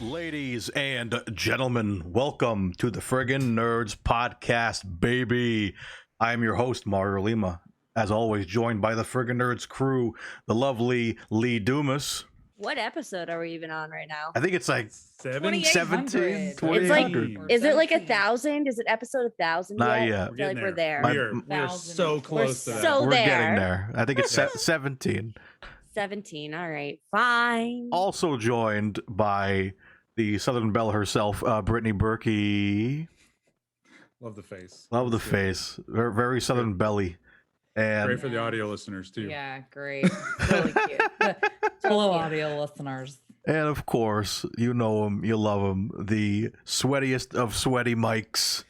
Ladies and gentlemen, welcome to the Friggin Nerds podcast, baby. I am your host, Mario Lima, as always, joined by the Friggin Nerds crew, the lovely Lee Dumas. What episode are we even on right now? I think it's like 17, it's 2800. Like, is it like 1,000? Is it episode 1,000 Not yet? yet. I feel like we're there. We're so close to that. So We're there. getting there. I think it's 17. 17. All right. Fine. Also joined by the Southern Belle herself, Brittany Berkey. Love the face. Love the face. Very Southern belly. And Great for the audio listeners too. Yeah, great. Really cute. Hello, audio listeners. And of course, you know him, you love him, the sweatiest of sweaty mics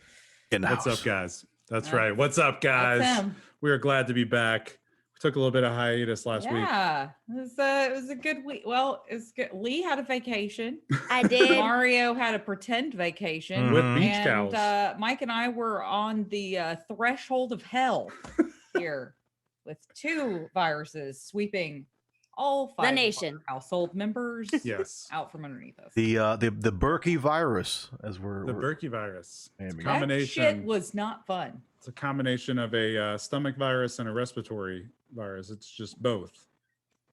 in the house. What's up, guys? That's right. What's up, guys? That's him. We are glad to be back. We took a little bit of hiatus last week. Yeah, it was a good week. Well, it's good. Lee had a vacation. I did. Mario had a pretend vacation With beach and towels. Mike and I were on the threshold of hell here with two viruses sweeping all five The of nation. our household members Yes. out from underneath us. The Berkey virus, as The we're Berkey virus. It's a Maybe. That combination. shit was not fun. It's a combination of a stomach virus and a respiratory virus. It's just both.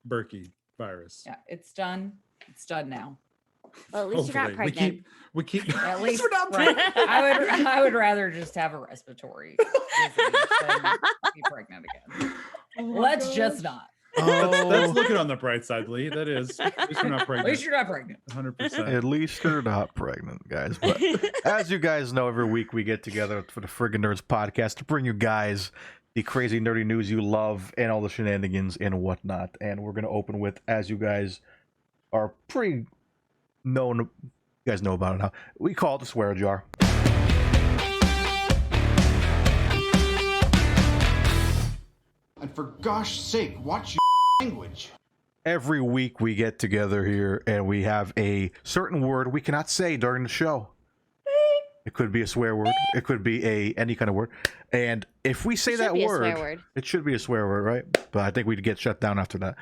Berkey virus. Yeah, it's done. It's done now. Well, at least you're not Hopefully. pregnant. We keep. At least we're not right. pregnant. I would rather just have a respiratory disease than be pregnant again. Let's just not. That's looking on the bright side, Lee. That is. At least we're not At pregnant. least you're not pregnant. 100%. at least you're not pregnant, guys. But as you guys know, every week we get together for the Friggin Nerds podcast to bring you guys the crazy nerdy news you love and all the shenanigans and whatnot. And we're gonna open with, as you guys are pretty known, you guys know about it now. We call it the swear jar. And for gosh sake, watch your language. Every week we get together here and we have a certain word we cannot say during the show. It could be a swear word. It could be any kind of word. And if we say It should that be a word, swear word. it should be a swear word, right? But I think we'd get shut down after that.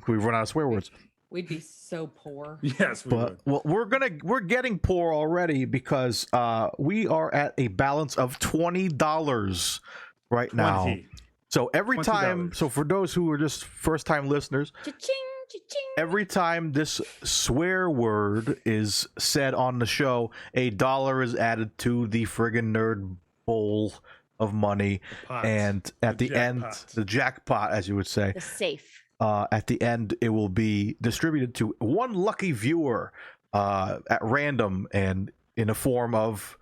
We run out of swear words. We'd be so poor. Yes, we But would. well, we're getting poor already because we are at a balance of $20 right now. 20. So every time, $20. so for those who are just first time listeners, Cha-ching, cha-ching. every time this swear word is said on the show, $1 is added to the friggin' nerd bowl of money. Pot. And at the end, jackpot. the jackpot, as you would say, The safe. at the end, it will be distributed to one lucky viewer at random and in a form of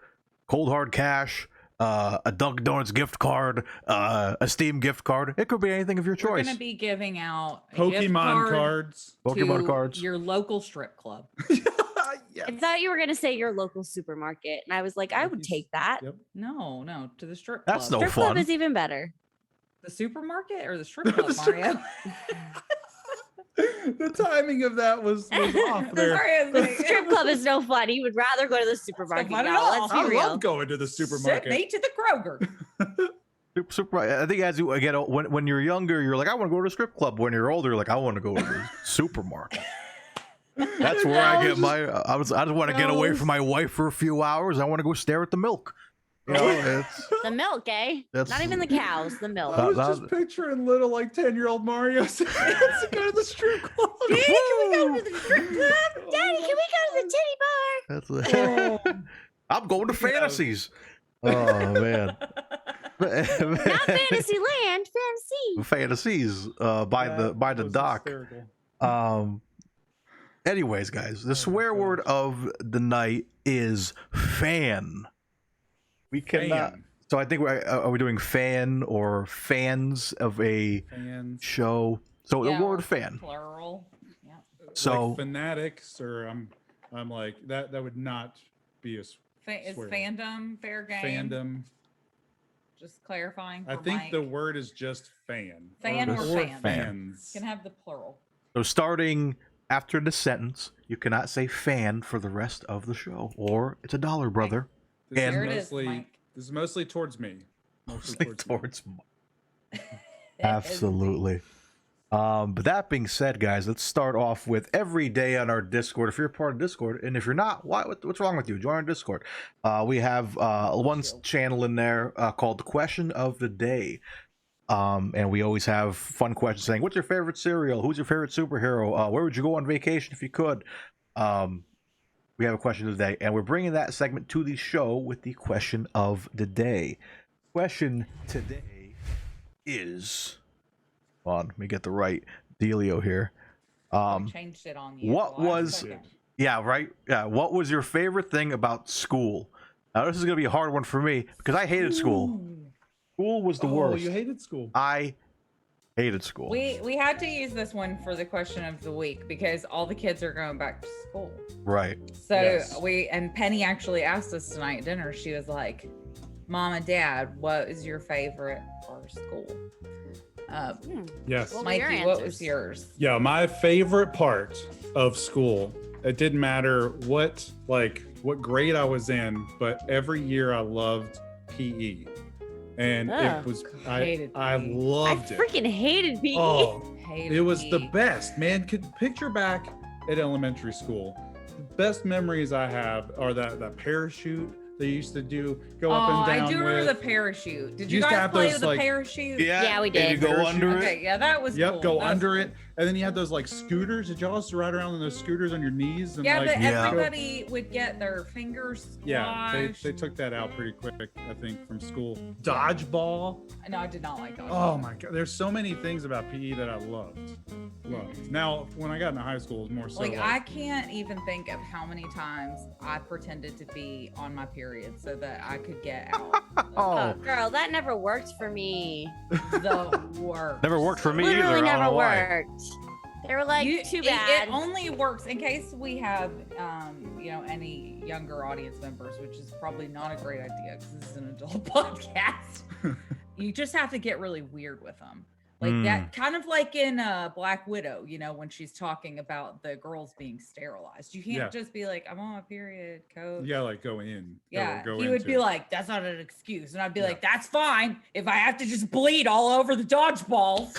cold hard cash, a Dunkin' Donuts gift card, a Steam gift card. It could be anything of your We're choice. going to be giving out a gift Pokemon card cards. Pokemon to cards. your local strip club. Yes. I thought you were going to say your local supermarket. And I was like, I would take that. Yep. No, to the strip club. That's no Strip club fun. is even better. The supermarket or the strip club, Mario? The timing of that was off there. Sorry, I was like, Strip club is no fun. You would rather go to the supermarket fun at now. all. Let's be I real. love going to the Send supermarket. me to the Kroger. I think as you get when you're younger, you're like, I want to go to a strip club. When you're older, you're like, I want to go to the supermarket. That's where I get my. I just want to get away from my wife for a few hours. I want to go stare at the milk. You know, it's The milk, eh? That's- Not even the cows, the milk. I was That- just picturing little like 10-year-old Mario saying, "Let's go to the strip club." Daddy, can we go to the strip club? Daddy, can we go to the titty bar? that's I'm going to fantasies. Oh man. Not Fantasyland, fantasy. Fantasies by That the was dock. hysterical. Anyways, guys, the Oh, swear gosh. word of the night is fan. We cannot. Fan. So I think are we doing fan or fans of a Fans. show? So Yeah, the or word fan. Plural. Yeah. So like fanatics, or I'm like that would not be a Is swear. fandom fair game? Fandom. Just clarifying. I for think Mike. the word is just fan. Fan or fan? fans. Can have the plural. So starting after the sentence, you cannot say fan for the rest of the show, or it's $1, brother. This And- There is it is, mostly Mike. this is mostly towards me. Mostly towards me. Absolutely. But that being said, guys, let's start off with every day on our Discord. If you're a part of Discord, and if you're not, what's wrong with you? Join our Discord. We have one channel in there called the Question of the Day. And we always have fun questions saying, what's your favorite cereal? Who's your favorite superhero? Where would you go on vacation if you could? We have a question of the day, and we're bringing that segment to the show with the question of the day. Question today is, hold on, let me get the right dealio here. We changed it on you. What was, yeah, right? Yeah, what was your favorite thing about school? Now, this is going to be a hard one for me because I hated school. School was the worst. You hated school. I hated school. We had to use this one for the question of the week because all the kids are going back to school. Right. So Yes. and Penny actually asked us tonight at dinner. She was like, "Mom and Dad, what is your favorite part of school?" Yes. What were your Mikey, what was answers? yours? Yeah, my favorite part of school, it didn't matter what grade I was in, but every year I loved PE. And Oh, it was hated I PE. loved I it. freaking hated PE. Oh, Hated it was the PE. best, man. Could picture back at elementary school. The best memories I have are that parachute they used to go up and down I do remember with. the parachute. Did You you used to guys have play those, with the like- parachute? Yeah, we and did. you go Parachute. under Okay, it. yeah, that was Yep, cool. go That was under cool. it, and then you had those like scooters. Did y'all used to ride around on those scooters on your knees? And Yeah, like, but Yeah. everybody would get their fingers yeah, squashed. they took that out pretty quick, I think, from school. Dodgeball. No, I did not like that. Oh my god, there's so many things about PE that I loved. Now, when I got into high school, it was more so Like I can't even think of how many times I pretended to be on my period so that I could get out. Oh, Girl, that never worked for me. The worst. never worked for me Literally either. I don't never know why. worked. They were like, too bad. It only works in case we have, any younger audience members, which is probably not a great idea because this is an adult podcast. You just have to get really weird with them. Like that, kind of like in Black Widow, when she's talking about the girls being sterilized. You can't Yeah. just be like, I'm on my period, coach. You gotta like go in. Yeah, go he would into be it. like, "That's not an excuse," and I'd be Yeah. like, "That's fine. If I have to just bleed all over the dodgeballs,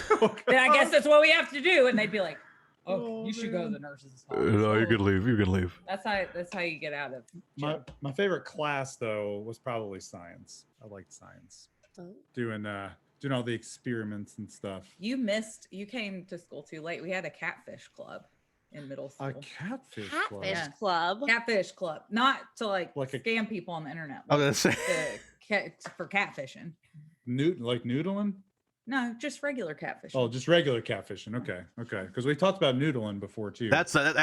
then I guess that's what we have to do." And they'd be like, "Oh, Oh, you should go to man. the nurse's No, home." you can leave. You can leave. That's how you get out of jail. my favorite class though was probably science. I liked science. Oh. Doing all the experiments and stuff. You came to school too late. We had a catfish club in middle school. A catfish club. Catfish Yeah. club. Catfish club, not to like Like a- scam people on the internet. I was Like gonna say. for catfishing. Like noodling? No, just regular catfish. Oh, just regular catfishing. Okay. Because we talked about noodling before too. That's like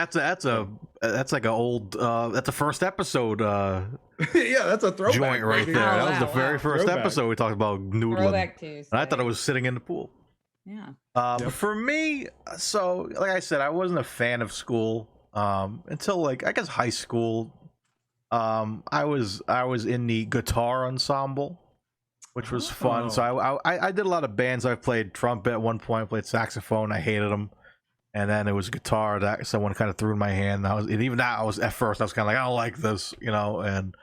a old that's a first episode yeah, that's a throwback. joint right baby. there. Oh, That was the wow, very wow. first Throwback. episode we talked about noodling. Throwback Tuesday. And I thought it was sitting in the pool. Yeah. But Yep. for me, so like I said, I wasn't a fan of school until like I guess high school. I was in the guitar ensemble, which was fun. Oh. So I did a lot of bands. I played trumpet at one point, played saxophone. I hated them. And then it was guitar that someone kind of threw in my hand. And even that, I was kind of like, I don't like this, and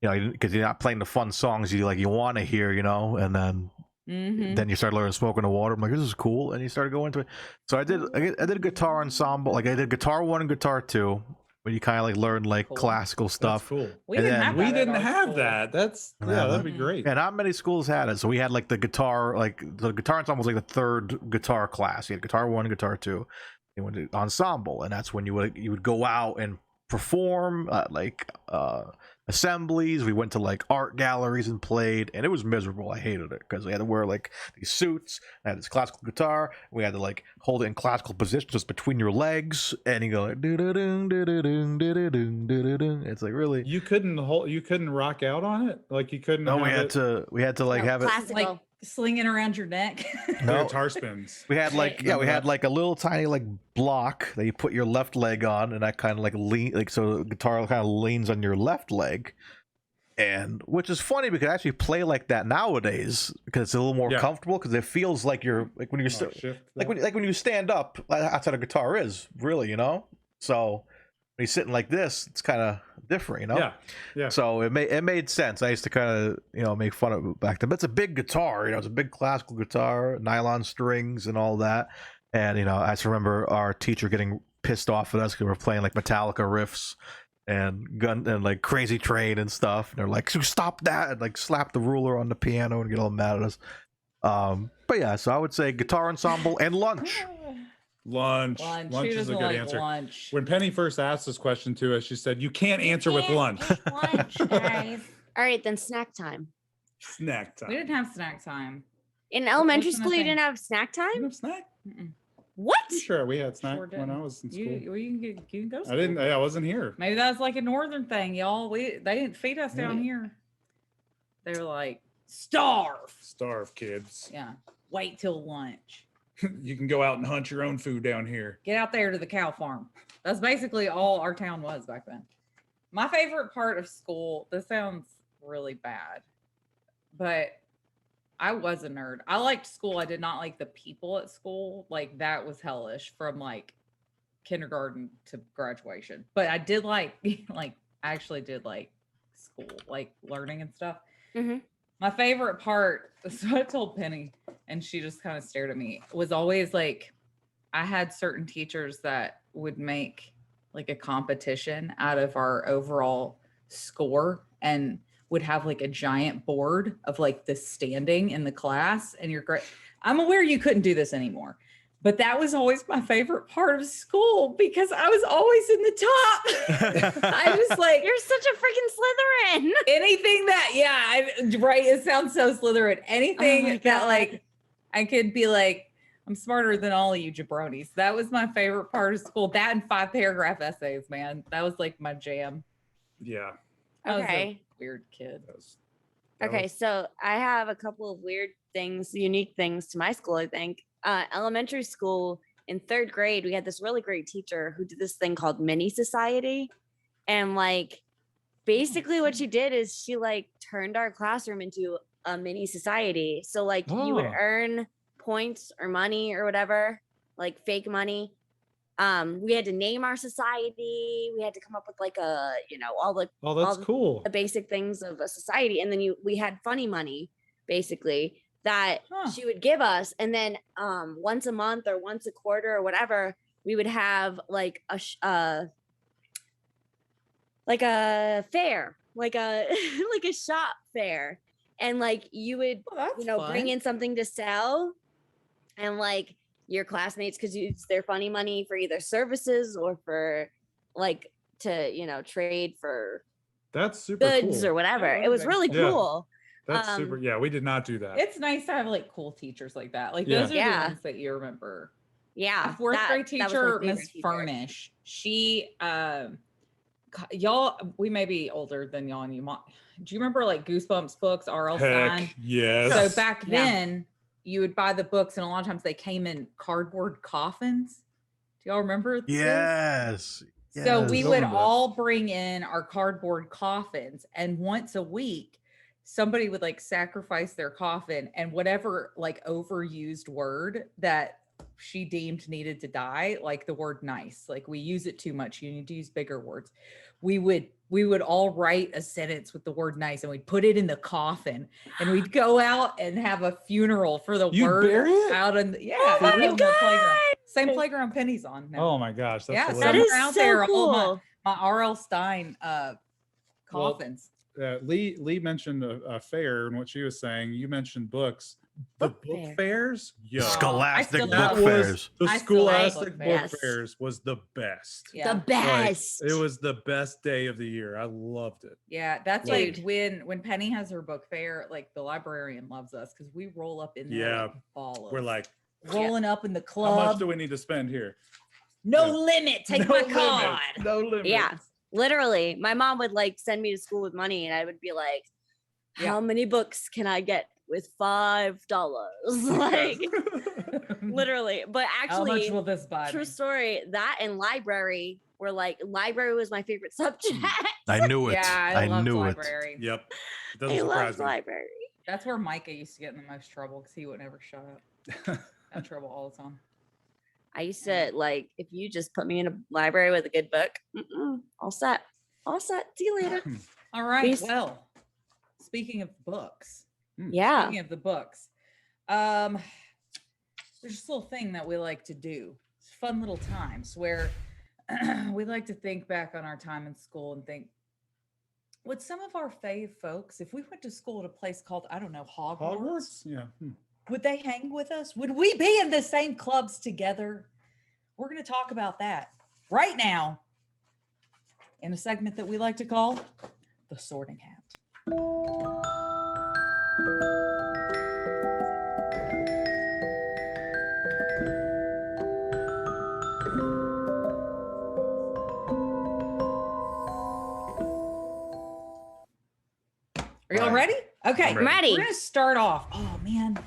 because you're not playing the fun songs you want to hear, and then Mm-hmm. then you start learning smoking the water. I'm like, this is cool, and you started going into it. So I did a guitar ensemble. Like I did guitar 1 and guitar 2, where you kind of like learn like Cool. classical That's stuff. cool. We And didn't then- have We that at didn't our have school. that. That's Yeah, that'd be Mhm. great. Yeah, not many schools had it. So we had like the guitar ensemble was like the third guitar class. You had guitar 1, guitar 2. You went to ensemble, and that's when you would go out and perform assemblies. We went to like art galleries and played, and it was miserable. I hated it because we had to wear like these suits. I had this classical guitar. We had to like hold it in classical position just between your legs, and you go like do-do-dung, do-do-dung, do-do-dung, do-do-dung. It's like really. You couldn't rock out on it. Like you couldn't. No, have it- we had to like No, have it. classical. Like slinging around your neck. No. Guitar spins. We had like Remember we had that? like a little tiny like block that you put your left leg on, and that kind of like lean like so the guitar kind of leans on your left leg, and which is funny because I actually play like that nowadays because it's a little more Yeah. comfortable because it feels like you're like when you're Oh, shift like that. when you stand up, that's how the guitar is really, you know. So when you're sitting like this, it's kind of different, you know. Yeah. Yeah. So it made sense. I used to kind of make fun of it back then. But it's a big guitar, it's a big classical guitar, nylon strings and all that. And I just remember our teacher getting pissed off at us because we're playing like Metallica riffs and gun and like Crazy Train and stuff. And they're like, "So stop that!" and like slap the ruler on the piano and get all mad at us. But yeah, so I would say guitar ensemble and lunch. Lunch. Lunch. Lunch Who is a doesn't good like answer. lunch? When Penny first asked this question to us, she said, "You can't answer with lunch." Lunch, guys. All right, then snack time. Snack time. We didn't have snack time. In elementary Wasn't a school, you thing. didn't have snack You time? have snack? Mm-mm. What? I'm sure we had snack Sure when I didn't. was in school. You can go. I didn't. school. I wasn't here. Maybe that's like a northern thing, y'all. They didn't feed us down here. They were like, starve. Starve, kids. Yeah. Wait till lunch. You can go out and hunt your own food down here. Get out there to the cow farm. That's basically all our town was back then. My favorite part of school, this sounds really bad, but I was a nerd. I liked school. I did not like the people at school. Like that was hellish from like kindergarten to graduation. But I did like I actually did like school, like learning and stuff. Mm-hmm. My favorite part, so I told Penny, and she just kind of stared at me, was always like I had certain teachers that would make like a competition out of our overall score and would have like a giant board of like the standing in the class and your grade. I'm aware you couldn't do this anymore, but that was always my favorite part of school because I was always in the top. I was like, You're such a freaking Slytherin. anything that, right. It sounds so Slytherin. Anything my that God. like I could be like, I'm smarter than all of you jabronis. That was my favorite part of school. That and 5-paragraph essays, man. That was like my jam. Yeah. I was a Okay. weird kid. that Okay, was- so I have a couple of weird things, unique things to my school, I think. Elementary school, in 3rd grade, we had this really great teacher who did this thing called mini society. And like basically what she did is she like turned our classroom into a mini society. So like you would Oh. earn points or money or whatever, like fake money. We had to name our society. We had to come up with like all the Oh, that's all cool. the basic things of a society, and then we had funny money basically that Huh. she would give us, and then once a month or once a quarter or whatever, we would have like a fair, like a like a shop fair, and like you would Well, that's bring fun. in something to sell, and like your classmates could use their funny money for either services or for like to trade for That's super goods cool. or whatever. Yeah, It was okay. really Yeah. cool. That's super. Yeah, we did not do that. It's nice to have like cool teachers like that. Like Yeah. those are Yeah. the ones that you remember. Yeah. My 4th grade that was my teacher, favorite Miss teacher. Furnish. She y'all, we may be older than y'all, and you might. Do you remember like Goosebumps books, R.L. Stein? Heck yes. So back Yeah. then, you would buy the books, and a lot of times they came in cardboard coffins. Do y'all remember this? Yes. So Yes. we I would remember that. all bring in our cardboard coffins, and once a week, somebody would like sacrifice their coffin, and whatever like overused word that she deemed needed to die, like the word nice, like we use it too much, you need to use bigger words. We would all write a sentence with the word nice, and we'd put it in the coffin, and we'd go out and have a funeral for the You word bury it? out in the, Oh my out on the playground. God. Same playground Penny's on now. Oh my gosh. That's Yeah, hilarious. That Somewhere is out so there, cool. all my R.L. Stein coffins. Lee mentioned a fair, and what she was saying, you mentioned books. The Book book fair. fairs, yo, I Scholastic still book that love was fairs. the I still like Scholastic book book fairs. fairs was the best. Yeah. The Like, best. it was the best day of the year. I loved it. Yeah, that's Dude. like when Penny has her book fair, like the librarian loves us because we roll up in there Yeah. like balls. We're like, rolling up in the how much club. do we need to spend here? No Yeah. limit. Take No my limit. card. No limit. Yeah. Literally, my mom would like send me to school with money, and I would be like, Yeah. how many books can I get with $5. Like literally. But How much actually, will this buy? true me? story, that and library were like, library was my favorite subject. I knew it. Yeah, I loved knew library. Yep. It I doesn't surprise loved me. library. That's where Micah used to get in the most trouble because he would never shut up. Got in trouble all the time. I used to like, if you just put me in a library with a good book, all set. All set. See you later. All right. Please. Well, speaking of books, Yeah. speaking of the books, there's this little thing that we like to do. It's fun little times where we like to think back on our time in school and think, would some of our fave folks, if we went to school at a place called, I don't know, Hogwarts? Yeah. would they hang with us? Would we be in the same clubs together? We're going to talk about that right now in a segment that we like to call the Sorting Hat. Are y'all ready? Okay, I'm I'm ready. We're gonna start off. Oh man,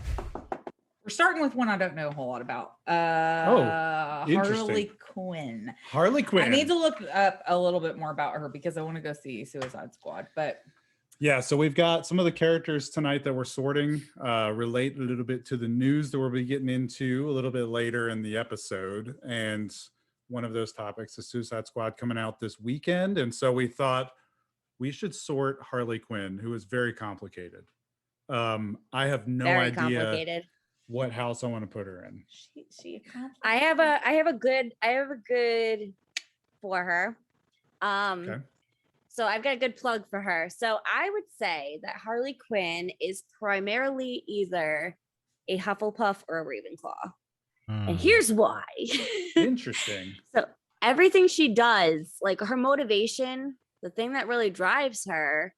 we're starting with one I don't know a whole lot about. Harley interesting. Quinn. Harley Quinn. I need to look up a little bit more about her because I want to go see Suicide Squad. But Yeah, so we've got some of the characters tonight that we're sorting relate a little bit to the news that we'll be getting into a little bit later in the episode. And one of those topics is Suicide Squad coming out this weekend. And so we thought we should sort Harley Quinn, who is very complicated. I have no Very idea complicated. what house I want to put her in. I have a good for her. Okay. So I've got a good plug for her. So I would say that Harley Quinn is primarily either a Hufflepuff or a Ravenclaw. And here's why. Interesting. So everything she does, like her motivation, the thing that really drives her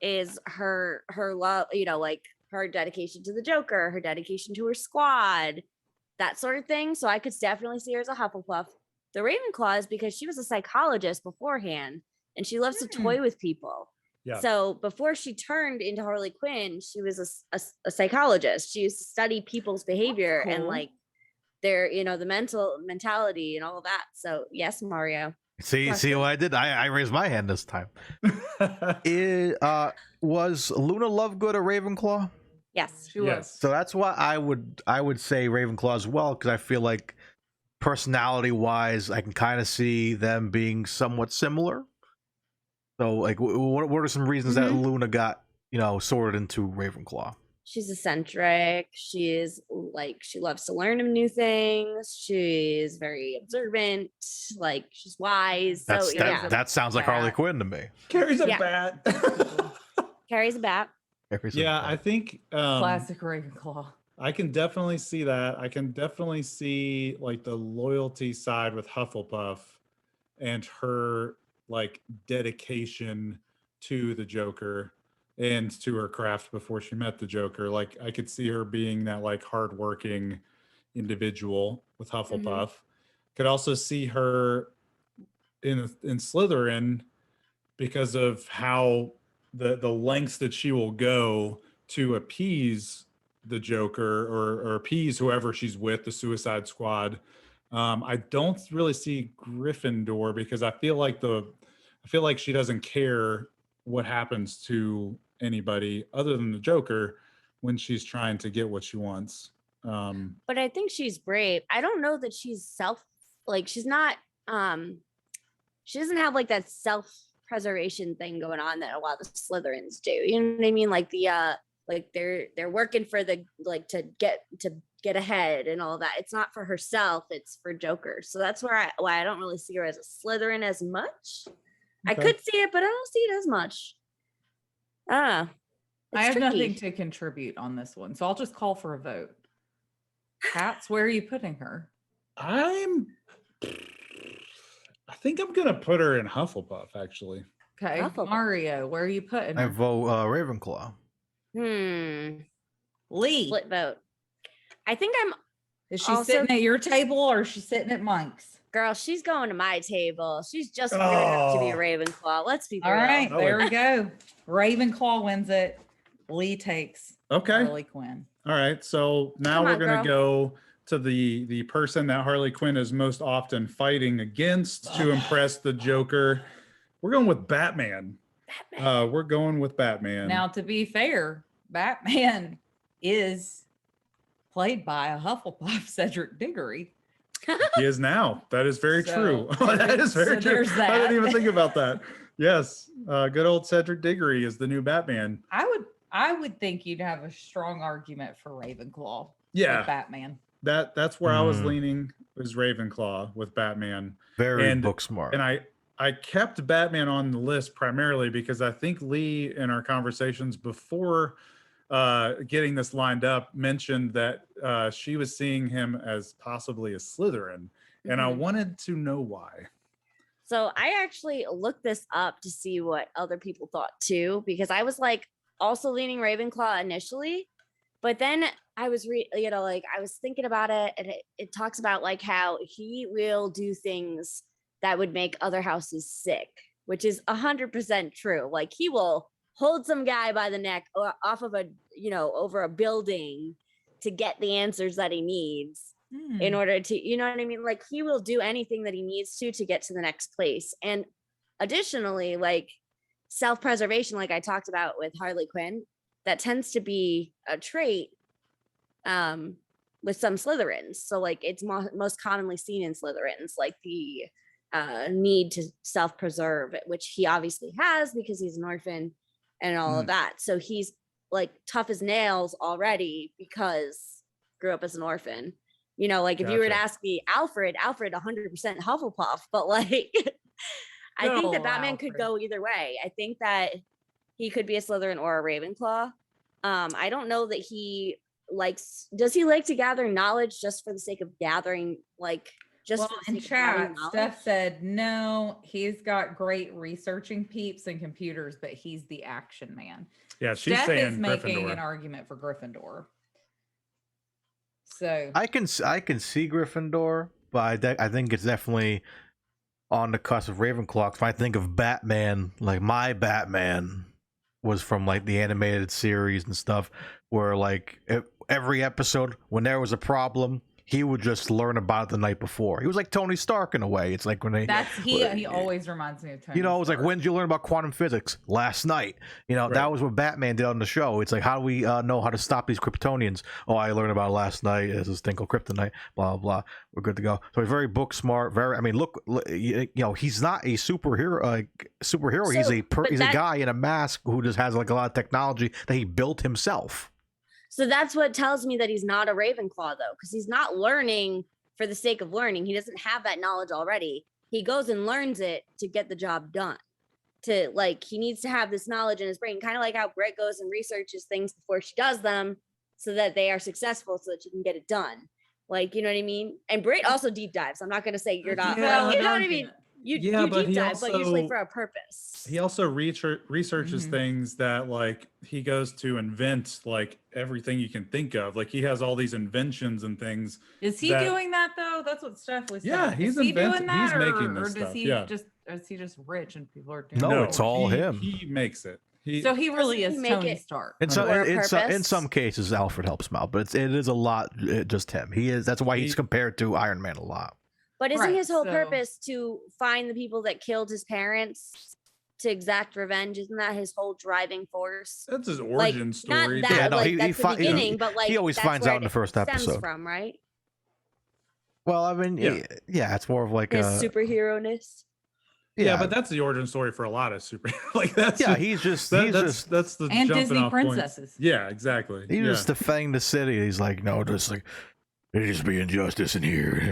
is her love, like her dedication to the Joker, her dedication to her squad, that sort of thing. So I could definitely see her as a Hufflepuff. The Ravenclaw is because she was a psychologist beforehand and she loves to toy with people. Yeah. So before she turned into Harley Quinn, she was a psychologist. She used to study people's behavior and cool. like their, the mentality and all of that. So yes, Mario. See what I did? I raised my hand this time. Was Luna Lovegood a Ravenclaw? Yes. she was. Yes. So that's why I would say Ravenclaw as well, because I feel like personality wise, I can kind of see them being somewhat similar. So like, what are some reasons that Luna got sorted into Ravenclaw? She's eccentric. She loves to learn new things. She's very observant. Like she's wise. So yeah, That sounds like Harley Quinn to me. Carries a Yeah. bat. carries a bat. Yeah, I think Classic Ravenclaw. I can definitely see that. I can definitely see like the loyalty side with Hufflepuff and her like dedication to the Joker and to her craft before she met the Joker. Like I could see her being that like hardworking individual with Hufflepuff. Could also see her in Slytherin because of how the lengths that she will go to appease the Joker or appease whoever she's with, the Suicide Squad. I don't really see Gryffindor because I feel like she doesn't care what happens to anybody other than the Joker when she's trying to get what she wants. But I think she's brave. I don't know that she's she's not she doesn't have like that self-preservation thing going on that a lot of the Slytherins do. You know what I mean? Like the like they're working for the to get ahead and all that. It's not for herself, it's for Joker. So that's why I don't really see her as a Slytherin as much. I Okay. could see it, but I don't see it as much. I I have nothing to contribute on this one, so I'll just call for a vote. Hats, where are you putting her? I think I'm gonna put her in Hufflepuff actually. Okay, Hufflepuff. Mario, where are you putting I her? vote Ravenclaw. Lee, Split vote. I think I'm is she also- sitting at your table or is she sitting at Mike's? girl. She's going to my table. She's just good enough to be a Ravenclaw. Let's be All real. right, Oh, there wait. we go. Ravenclaw wins it. Lee takes Okay. Harley Quinn. All right. So now Come we're on, going to girl. go to the person that Harley Quinn is most often fighting against to impress the Joker. We're going with Batman. We're going with Batman. Now, to be fair, Batman is played by a Hufflepuff, Cedric Diggory. He is now. That is very true. So That is very true. there's I didn't that. even think about that. Yes. Good old Cedric Diggory is the new Batman. I would think you'd have a strong argument for Ravenclaw. Yeah. With Batman. That's where I was leaning, was Ravenclaw with Batman. Very book smart. And I kept Batman on the list primarily because I think Lee, in our conversations before getting this lined up, mentioned that she was seeing him as possibly a Slytherin. And I wanted to know why. So I actually looked this up to see what other people thought too, because I was like also leaning Ravenclaw initially, but then I was I was thinking about it, and it talks about like how he will do things that would make other houses sick, which is 100% true. Like he will hold some guy by the neck off of over a building to get the answers that he needs in order to, you know what I mean? Like he will do anything that he needs to get to the next place. And additionally, like self-preservation, like I talked about with Harley Quinn, that tends to be a trait with some Slytherins. So like it's most commonly seen in Slytherins, like the need to self-preserve, which he obviously has because he's an orphan and all of that. So he's like tough as nails already because grew up as an orphan. You know, like if you were to ask me, Alfred 100% Hufflepuff, but like I think that Batman could go either way. I think that he could be a Slytherin or a Ravenclaw. I don't know that does he like to gather knowledge just for the sake of gathering, like just for the in sake of gathering chat, knowledge? Steph said no, he's got great researching peeps and computers, but he's the action man. Yeah, she's Steph saying is making Gryffindor. an argument for Gryffindor. So I can see Gryffindor, but I think it's definitely on the cusp of Ravenclaw. If I think of Batman, like my Batman was from like the animated series and stuff, where like every episode when there was a problem, he would just learn about it the night before. He was like Tony Stark in a way. It's like when he always reminds me of Tony. You know, it was like, when did you learn about quantum physics? Last night. You know, that was what Batman did on the show. It's like, how do we know how to stop these Kryptonians? Oh, I learned about it last night. There's this thing called kryptonite. Blah, blah, blah. We're good to go. So he's very book smart. Look, you know, he's not a superhero. He's a guy in a mask who just has like a lot of technology that he built himself. So that's what tells me that he's not a Ravenclaw, though, because he's not learning for the sake of learning. He doesn't have that knowledge already. He goes and learns it to get the job done. He needs to have this knowledge in his brain, kind of like how Britt goes and researches things before she does them so that they are successful so that she can get it done. Like, you know what I mean? And Britt also deep dives. I'm not going to say you're not. Yeah, you know what I mean? You deep dive, but usually for a purpose. He also researches things that like he goes to invent like everything you can think of. Like he has all these inventions and things. Is he doing that though? That's what Steph was saying. Yeah, he's doing that, he's making this or does stuff. he is he just rich and people are doing? No, it's all him. He makes it. So he really is Doesn't he make Tony it Stark. In some cases, Alfred helps him out, but it is a lot just him. That's why he's compared to Iron Man a lot. But isn't his whole purpose to find the people that killed his parents to exact revenge? Isn't that his whole driving force? That's his origin story. Not that, that's the beginning, but he always finds out in the first episode. From, right? Well, I mean, yeah, it's more of like his superhero-ness. Yeah, but that's the origin story for a lot of super. Like that's that's the and jumping Disney off princesses. Point. Yeah, exactly. He's just defending the city. He's like, no, just like there just be injustice in here.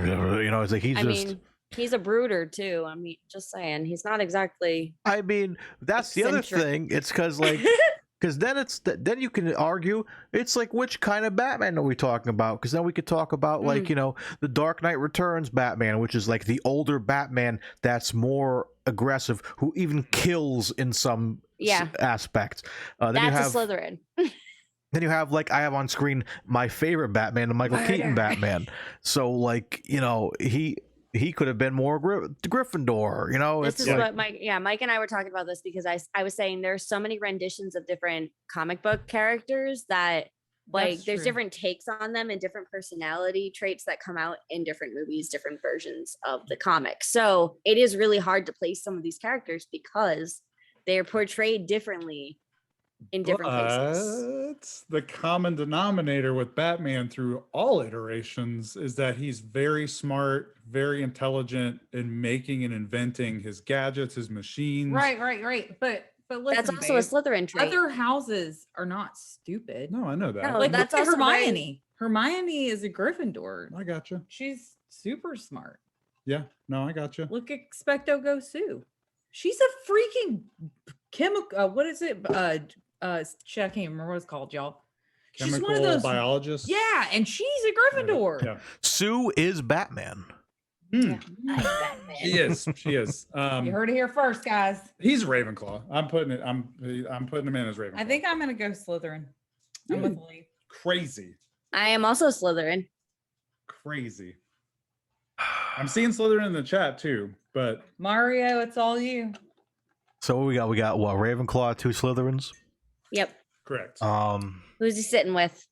You know, it's like I mean, he's a brooder too. I mean, just saying, he's not exactly. I mean, that's eccentric. The other thing. It's because like. Because then you can argue it's like which kind of Batman are we talking about? Because then we could talk about like the Dark Knight Returns Batman, which is like the older Batman that's more aggressive, who even kills in some aspects. Then that's a Slytherin. Then you have like I have on screen my favorite Batman, the Michael Keaton Batman. So like he he could have been more Gryffindor. You know, This it's is like, what Mike and I were talking about this because I was saying there's so many renditions of different comic book characters that like That's there's true. different takes on them and different personality traits that come out in different movies, different versions of the comic. So it is really hard to place some of these characters because they are portrayed differently in different places. But the common denominator with Batman through all iterations is that he's very smart, very intelligent in making and inventing his gadgets, his machines. Right. But listen, That's also a babe, Slytherin trait. other houses are not stupid. No, I know that. No, Like that's look at also why- Hermione. Hermione is a Gryffindor. I got you. She's super smart. Yeah, no, I got you. Look at Expecto Go Sue. She's a freaking chemical. What is it? Shit, I can't remember what it's called, y'all. She's Chemical one of those. biologists. Yeah, and she's a Gryffindor. Yeah. Sue is Batman. Mm, I like Batman. she is. She is. You heard it here first, guys. He's Ravenclaw. I'm putting him in as Ravenclaw. I think I'm gonna go Slytherin. I'm with Lee. crazy. I am also Slytherin. Crazy. I'm seeing Slytherin in the chat too, but Mario, it's all you. So what we got? We got what? Ravenclaw, 2 Slytherins. Yep. correct. Who's he sitting with?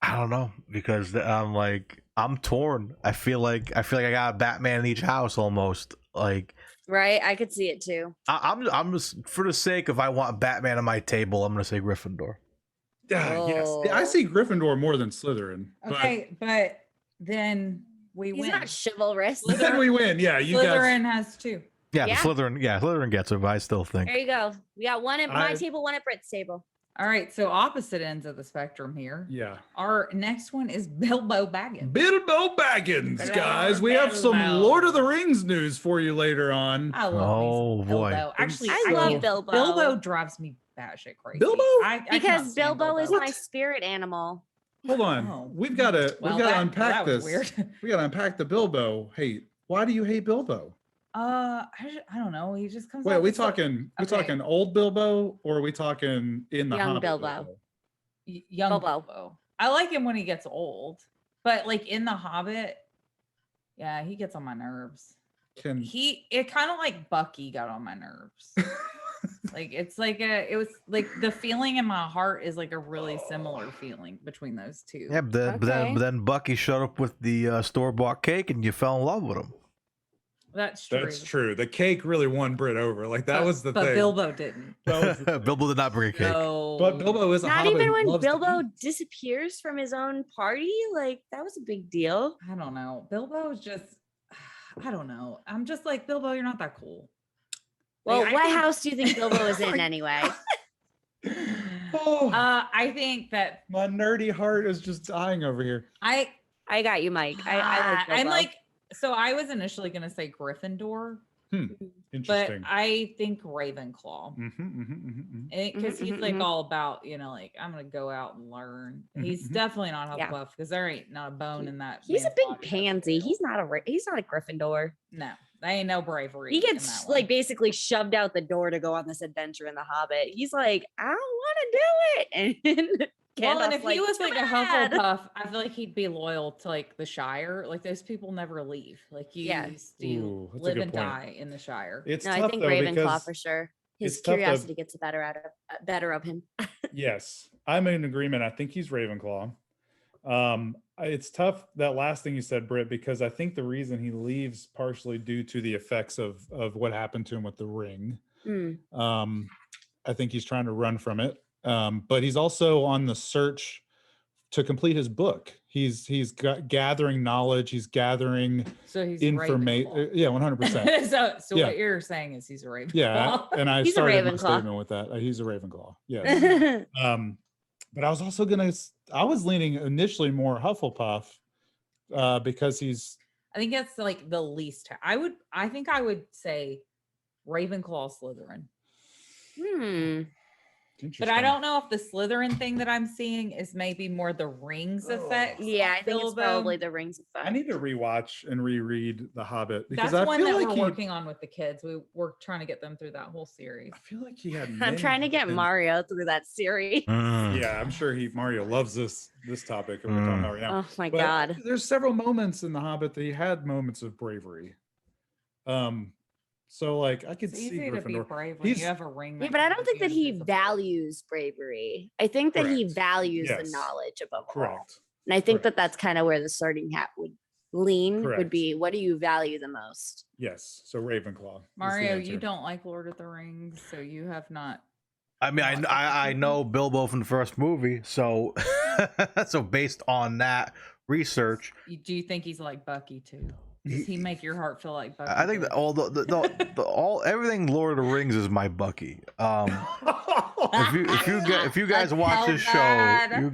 I don't know because I'm torn. I feel like I got a Batman in each house almost. Like Right, I could see it too. I'm just for the sake of I want Batman on my table. I'm gonna say Gryffindor. Yes. Yeah, I see Gryffindor more than Slytherin. Okay, but then we He's win. not chivalrous. But then we win. Yeah, you guys. Slytherin has 2. Yeah, Yeah. Slytherin gets it, but I still think. There you go. We got one at my I- table, one at Britt's table. All right, so opposite ends of the spectrum here. Yeah. Our next one is Bilbo Baggins. Bilbo Baggins, guys. We have some Bilbo. Lord of the Rings news for you later on. I love Oh, me some boy. Bilbo. Actually, I love Bilbo. Bilbo drives me batshit crazy. Bilbo? I cannot Because stand Bilbo is What? my spirit animal. Hold on. Oh. We've got to unpack that was this. Weird. We got to unpack the Bilbo hate. Why do you hate Bilbo? I don't know. He just comes. Wait, off are we as so- talking we okay. talking old Bilbo or are we talking in the Young Hobbit Bilbo. young Bilbo. Bilbo. I like him when he gets old, but like in the Hobbit, yeah, he gets on my nerves. Can It kind of like Bucky got on my nerves. Like it was like the feeling in my heart is like a really similar feeling between those two. Yeah, but then Bucky showed up with the store-bought cake, and you fell in love with him. That's true. That's true. The cake really won Brit over. Like that was the but thing. Bilbo didn't. That was the- Bilbo did not bring a cake. No. But Bilbo is a Not hobbit even who when loves to Bilbo eat. disappears from his own party. Like that was a big deal. I don't know. Bilbo is just, I don't know. I'm just like, Bilbo, you're not that cool. Well, Like, I what think- house do you think Bilbo is in anyway? Oh, I think that my nerdy heart is just dying over here. I I got you, Mike. I like I'm Bilbo. like, so I was initially going to say Gryffindor, but Interesting. I think Ravenclaw. Because he's like mhm. all about, like, I'm going to go out and learn. He's mhm. definitely not Yeah. Hufflepuff because there ain't not a bone in that. he's a man's big body. pansy. He's not a Gryffindor. No, there ain't no bravery. He in gets that one. like basically shoved out the door to go on this adventure in the Hobbit. He's like, I don't want to do it. And Well, and Gandalf's if he was like a "Come on." Hufflepuff, I feel like he'd be loyal to like the Shire. Like those people never leave. Like you, Yeah. Ooh, that's a live good and point. die in the Shire. It's No, tough I think though Ravenclaw because for sure. His it's tough, though. curiosity gets the better of him. yes, I'm in agreement. I think he's Ravenclaw. It's tough that last thing you said, Britt, because I think the reason he leaves partially due to the effects of what happened to him with the ring. Mm. I think he's trying to run from it, but he's also on the search to complete his book. He's gathering knowledge. He's gathering So he's information. Ravenclaw. Yeah, 100%. so Yeah. what you're saying is he's a Ravenclaw. Yeah, and I He's a started my Ravenclaw. statement with that. He's a Ravenclaw. Yes. But I was also I was leaning initially more Hufflepuff because he's I think that's like the least. I think I would say Ravenclaw, Slytherin. But I don't know if the Slytherin thing that I'm seeing is maybe more the rings effect. Yeah, I think it's probably the rings effect. I need to rewatch and reread The Hobbit because That's I one feel that like we're working on with the kids. We're trying to get them through that whole series. I feel like he had. I'm trying to get Mario through that series. Yeah, I'm sure Mario loves this topic that we're talking about right now. Oh my But god. there's several moments in The Hobbit that he had moments of bravery. So like I could It's see easy to be Gryffindor. brave when you have a ring. Yeah, but I don't think that he values bravery. I think that he Correct. values the Yes. knowledge above all. Correct. And I think that Correct. that's kind of where the sorting hat would lean. Would Correct. be, what do you value the most? Yes. So Ravenclaw. is the Mario, answer. you don't like Lord of the Rings, so you have not. I mean, I know Bilbo from the first movie, so so based on that research, Do you think he's like Bucky too? Does he make your heart feel like Bucky? I think did? that all all everything Lord of the Rings is my Bucky. If you guys I watch felt this show, bad. you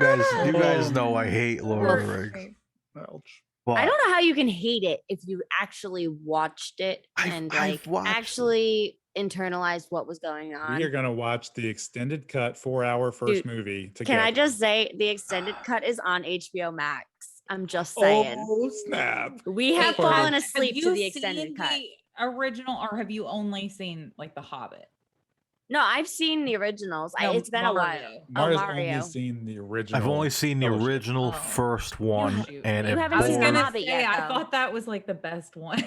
guys know I hate Lord of the Rings. Ouch. But I don't know how you can hate it if you actually watched it and I've watched it. actually internalized what was going on. We are gonna watch the extended cut 4-hour first Dude, movie together. Can I just say the extended cut is on HBO Max? I'm just saying. Oh snap! We have Wait, fallen Have asleep you to the seen extended cut. the original, or have you only seen like The Hobbit? No, I've seen the originals. No, it's been a while. Mario. Mario's Mario. only seen the original. I've only seen the Fellowship. original Oh. first one, shoot. and You it haven't I was seen The bored. gonna Hobbit say, yet, I though. thought that was like the best one.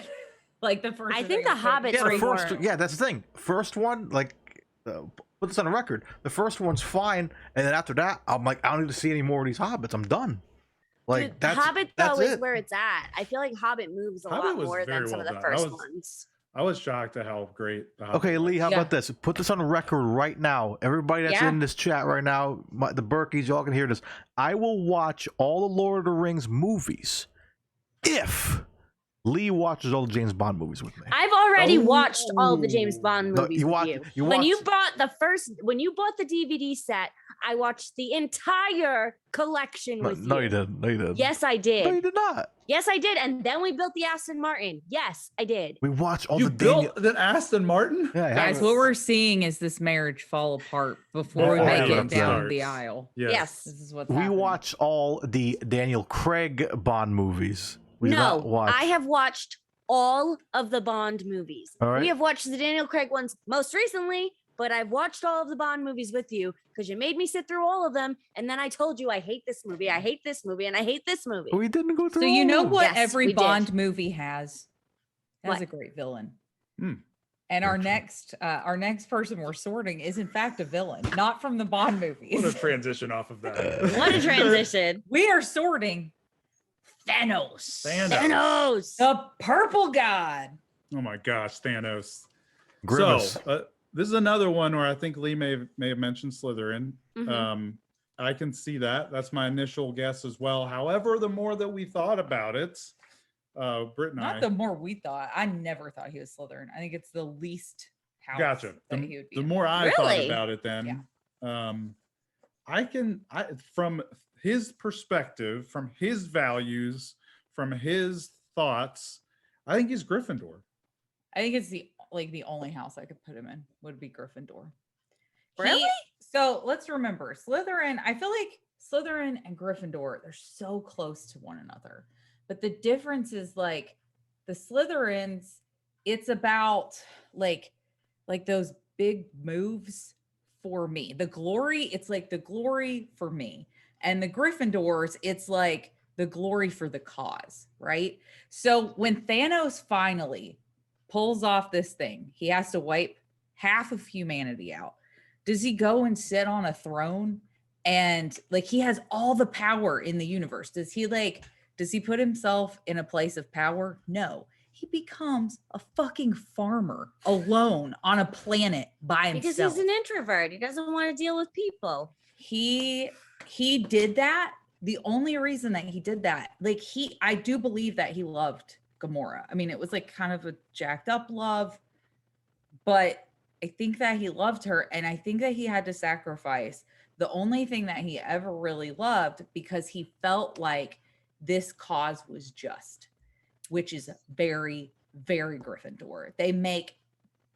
Like the first. I is think like The a Hobbit's Yeah, the way first. more- Yeah, that's the thing. First one, like, put this on the record. The first one's fine, and then after that, I'm like, I don't need to see any more of these hobbits. I'm done. Like Dude, that's Hobbit that's though is it. where it's at. I feel like Hobbit moves a Hobbit lot was more very than some of well the done. That first was- ones. I was shocked at how great. The Hobbit Okay, was. Lee, how Yeah. about this? Put this on the record right now. Everybody that's Yeah. in this chat right now, the Berkeys, y'all can hear this. I will watch all the Lord of the Rings movies if Lee watches all the James Bond movies with me. I've already watched all the James Bond No, movies you with watch- you. you When you watch- when you bought the DVD set, I watched the entire collection with No, you. you didn't. No, you didn't. Yes, I did. No, you did not. Yes, I did. And then we built the Aston Martin. Yes, I did. We watched all You the Daniel. built the Aston Martin? Yeah, I have Guys, it. what we're seeing is this marriage fall apart before we Before make it it down starts. the aisle. Yes. This is what's We happening. watch all the Daniel Craig Bond movies. We did not No, watch. I have watched all of the Bond movies. All right. We have watched the Daniel Craig ones most recently, but I've watched all of the Bond movies with you because you made me sit through all of them. And then I told you I hate this movie, I hate this movie, and I hate this movie. We didn't go through. So you all know of them. what Yes, every we did. Bond movie has? It has What? a great villain. Hmm. And our Very next person we're sorting is in fact a villain, not from the Bond What a movies. transition off of that. What a transition. We are sorting Thanos. Thanos. The purple god. Oh my gosh, Thanos. Grimace. So this is another one where I think Lee may have mentioned Slytherin. Mhm. I can see that. That's my initial guess as well. However, the more that we thought about it, Britt and Not I. the more we thought. I never thought he was Slytherin. I think it's the least house Gotcha. that he would be The in. more I thought Really? about it, then I from his perspective, from his values, from his thoughts, I think he's Gryffindor. I think it's the only house I could put him in would be Gryffindor. Really? So let's remember Slytherin. I feel like Slytherin and Gryffindor, they're so close to one another. But the difference is like the Slytherins, it's about like those big moves for me. The glory, it's like the glory for me. And the Gryffindors, it's like the glory for the cause, right? So when Thanos finally pulls off this thing, he has to wipe half of humanity out. Does he go and sit on a throne and like he has all the power in the universe? Does he put himself in a place of power? No. He becomes a fucking farmer alone on a planet by Because himself. he's an introvert. He doesn't want to deal with people. He did that. The only reason that he did that, I do believe that he loved Gamora. I mean, it was like kind of a jacked up love, but I think that he loved her, and I think that he had to sacrifice the only thing that he ever really loved because he felt like this cause was just, which is very, very Gryffindor. They make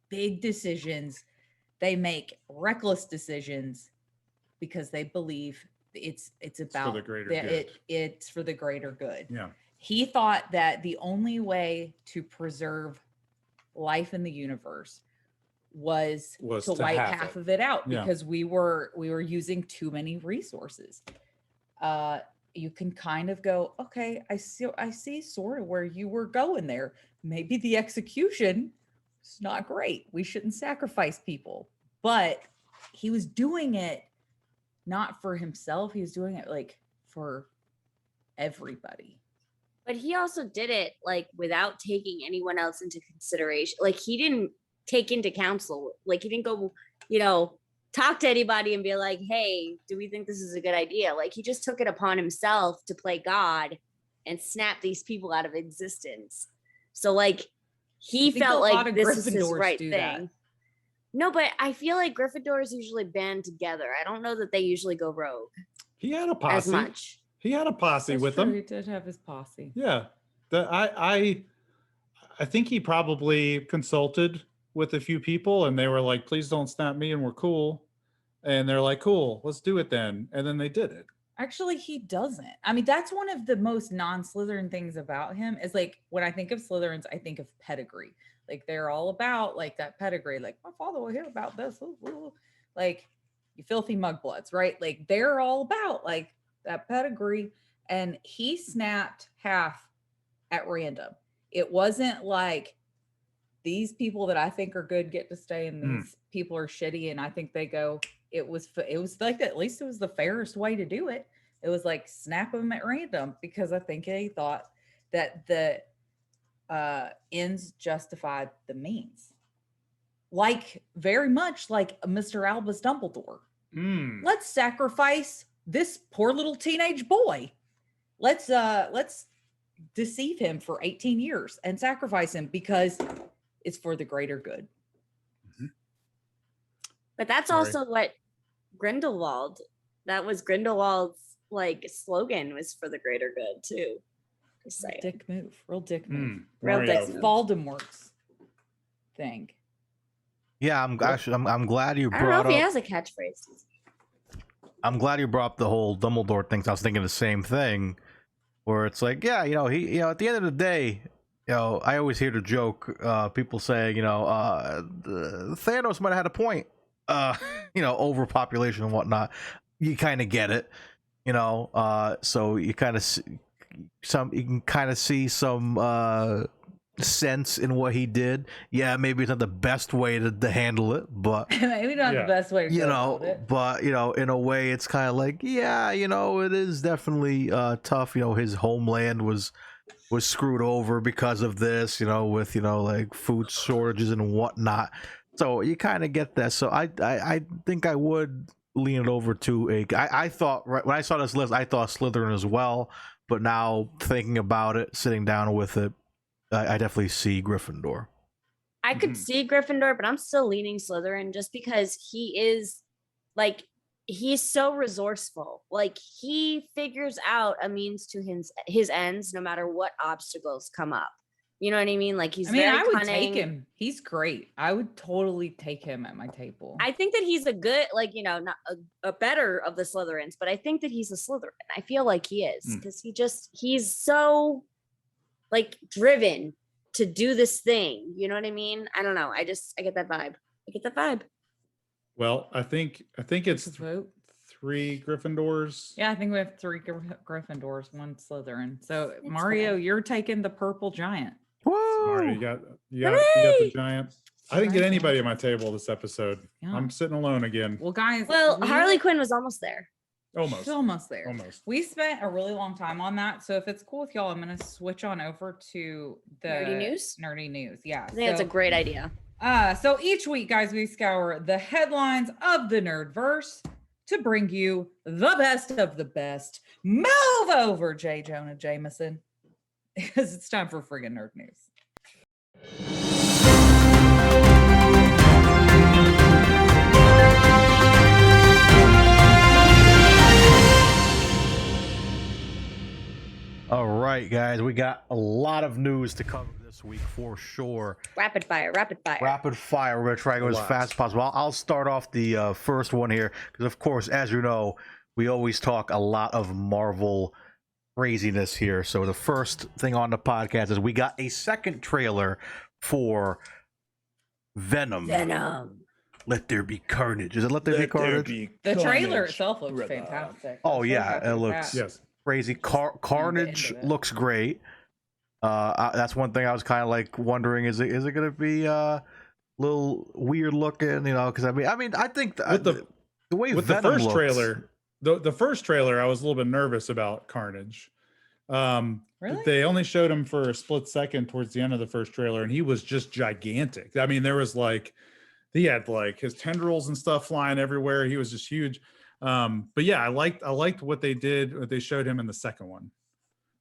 big decisions they make reckless decisions because they believe it's about the greater good. It's for the greater good. Yeah. He thought that the only way to preserve life in the universe was to to wipe have half it. of it out Yeah. because we were using too many resources. You can kind of go, okay, I see sort of where you were going there. Maybe the execution is not great. We shouldn't sacrifice people. But he was doing it not for himself. He was doing it like for everybody. But he also did it like without taking anyone else into consideration. Like he didn't take into counsel. Like he didn't go, talk to anybody and be like, hey, do we think this is a good idea? Like he just took it upon himself to play God and snap these people out of existence. So like he felt like this is his right thing. That. No, but I feel like Gryffindors usually band together. I don't know that they usually go rogue. He had a posse. As much. He had a posse That's with true. him. He did have his posse. Yeah. I think he probably consulted with a few people and they were like, please don't snap me, and we're cool. And they're like, cool, let's do it then. And then they did it. Actually, he doesn't. I mean, that's one of the most non-Slytherin things about him is like, when I think of Slytherins, I think of pedigree. Like they're all about like that pedigree. Like my father will hear about this. Like you filthy mugbloods, right? Like they're all about like that pedigree. And he snapped half at random. It wasn't like these people that I think are good get to stay and these people are shitty and I think they go. It was like that. At least it was the fairest way to do it. It was like snap them at random because I think he thought that the ends justified the means. Like very much like Mr. Albus Dumbledore. Let's sacrifice this poor little teenage boy. Let's deceive him for 18 years and sacrifice him because it's for the greater good. But that's also what Grindelwald, that was Grindelwald's like slogan, was for the greater good too. Just saying. Real dick move. Real dick It's move. Voldemort's thing. Yeah, I'm glad you I don't know brought if he up. has a catchphrase. I'm glad you brought up the whole Dumbledore thing. I was thinking the same thing, where it's like, yeah, he, at the end of the day, I always hear the joke, people say, Thanos might have had a point, overpopulation and whatnot. You kind of get it, so you kind of you can kind of see some sense in what he did. Yeah, maybe it's not the best way to handle it, but Maybe not the best way to go about it. but in a way it's kind of like, yeah, it is definitely tough. His homeland was screwed over because of this, with like food shortages and whatnot. So you kind of get that. So I think I would lean it over to I thought, right when I saw this list, I thought Slytherin as well, but now thinking about it, sitting down with it, I definitely see Gryffindor. I could see Gryffindor, but I'm still leaning Slytherin just because he is like, he's so resourceful. Like he figures out a means to his ends no matter what obstacles come up. You know what I mean? Like he's very I would cunning. take him. He's great. I would totally take him at my table. I think that he's a good, like, not a better of the Slytherins, but I think that he's a Slytherin. I feel like he is because he's so like driven to do this thing. You know what I mean? I don't know. I get that vibe. Well, I think it's Vote. 3 Gryffindors. Yeah, I think we have 3 Gryffindors, 1 Slytherin. So It's Mario, fine. you're taking the purple giant. Mario, you got the giant. I didn't get anybody at my table this episode. Yeah. I'm sitting alone again. Well, guys, Well, Harley Quinn was almost there. Almost. almost there. Almost. We spent a really long time on that. So if it's cool with y'all, I'm going to switch on over to the Nerdy news? Yeah. I think that's a great idea. So each week, guys, we scour the headlines of the Nerdverse to bring you the best of the best. Move over, J. Jonah Jameson, because it's time for friggin' nerd news. All right, right, guys, we got a lot of news to cover this week for sure. Rapid fire, rapid fire. Rapid fire. We're gonna try to go as Lots. fast as possible. I'll start off the first one here because, of course, as you know, we always talk a lot of Marvel craziness here. So the first thing on the podcast is we got a second trailer for Venom. Venom. Let there be carnage. Is it Let There Be Carnage? The trailer itself looks fantastic. Oh, I'm so yeah, happy it with looks- that. Yes. Crazy. Carnage into it. looks great. That's one thing I was kind of like wondering: is it going to be a little weird looking? You know, because I mean, I think With the way With Venom the first looks, trailer, the first trailer, I was a little bit nervous about Carnage. Really? They only showed him for a split second towards the end of the first trailer, and he was just gigantic. I mean, there was like, he had like his tendrils and stuff flying everywhere. He was just huge. But yeah, I liked what they did. What they showed him in the second one.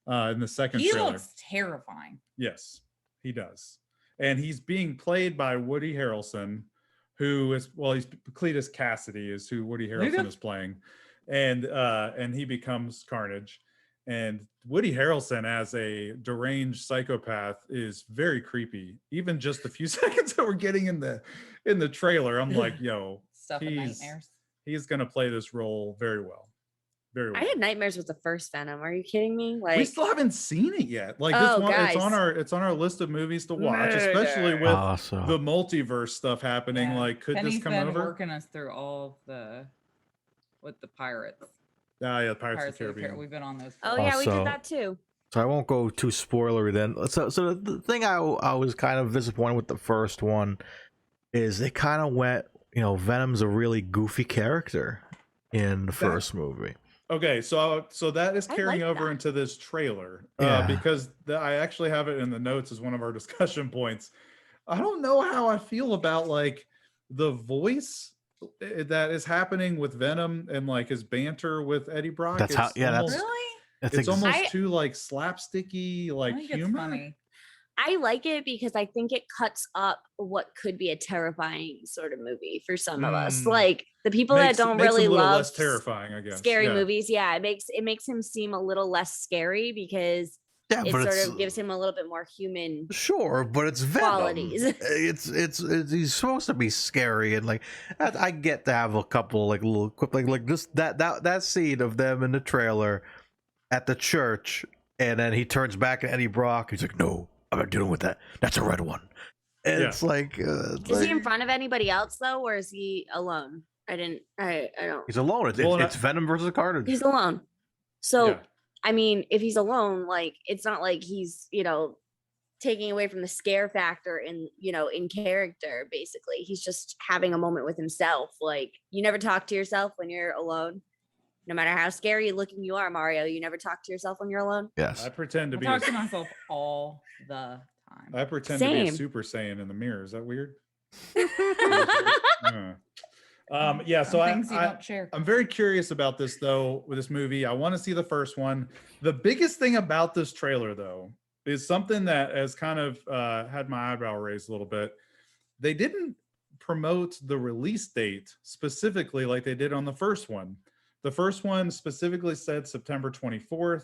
In the second He trailer. looks terrifying. Yes, he does. And he's being played by Woody Harrelson, who is, well, he's Cletus Cassidy is who Woody Harrelson is playing. And he becomes Carnage. And Woody Harrelson as a deranged psychopath is very creepy. Even just the few seconds that we're getting in the trailer, I'm like, yo, Stuff and He's- nightmares. he's gonna play this role very well. Very well. I had nightmares with the first Venom. Are you kidding me? Like, We still haven't seen it yet. Like Oh, this one, guys. it's on our list of movies to watch, especially Murder. with so the multiverse stuff happening. Yeah. Like, could Penny's this come been over? working us through all with the pirates. Yeah, Pirates of the of the Caribbean. We've been on those. oh for- yeah, we Also- did that too. I won't go too spoilery then. So the thing I was kind of disappointed with the first one is they kind of went, you know, Venom's a really goofy character in the first movie. Okay, so that is I carrying like over that. into this trailer Yeah. because I actually have it in the notes as one of our discussion points. I don't know how I feel about like the voice that is happening with Venom and like his banter with Eddie Brock. That's how- It's yeah, that's- almost- Really? it's almost I- too like slapsticky, like I think it's humor. funny. I like it because I think it cuts up what could be a terrifying sort of movie for some of us. Mm. Like the people Makes- that don't makes him really a little love less terrifying, I guess. scary Yeah. movies. Yeah, it makes him seem a little less scary because Yeah, it but sort it's of gives him a little bit more human. sure, but it's Venom. qualities. It's he's supposed to be scary and like I get to have a couple like little quick like this that scene of them in the trailer at the church, and then he turns back at Eddie Brock. He's like, "No, I'm not dealing with that. That's a red one." And Yeah. it's like, Is he in front of anybody else though, or is he alone? I don't. he's alone. Well, It's Venom versus Carnage. He's alone. So Yeah. I mean, if he's alone, like it's not like he's, taking away from the scare factor in character, basically. He's just having a moment with himself. Like you never talk to yourself when you're alone. No matter how scary looking you are, Mario, you never talk to yourself when you're alone. Yes. I pretend to I be. talk to myself all the time. I pretend to be a Same. Super Saiyan in the mirror. Is that weird? Yeah. So Some things you I don't share. I'm very curious about this though, with this movie. I want to see the first one. The biggest thing about this trailer though is something that has kind of had my eyebrow raised a little bit. They didn't promote the release date specifically like they did on the first one. The first one specifically said September 24th.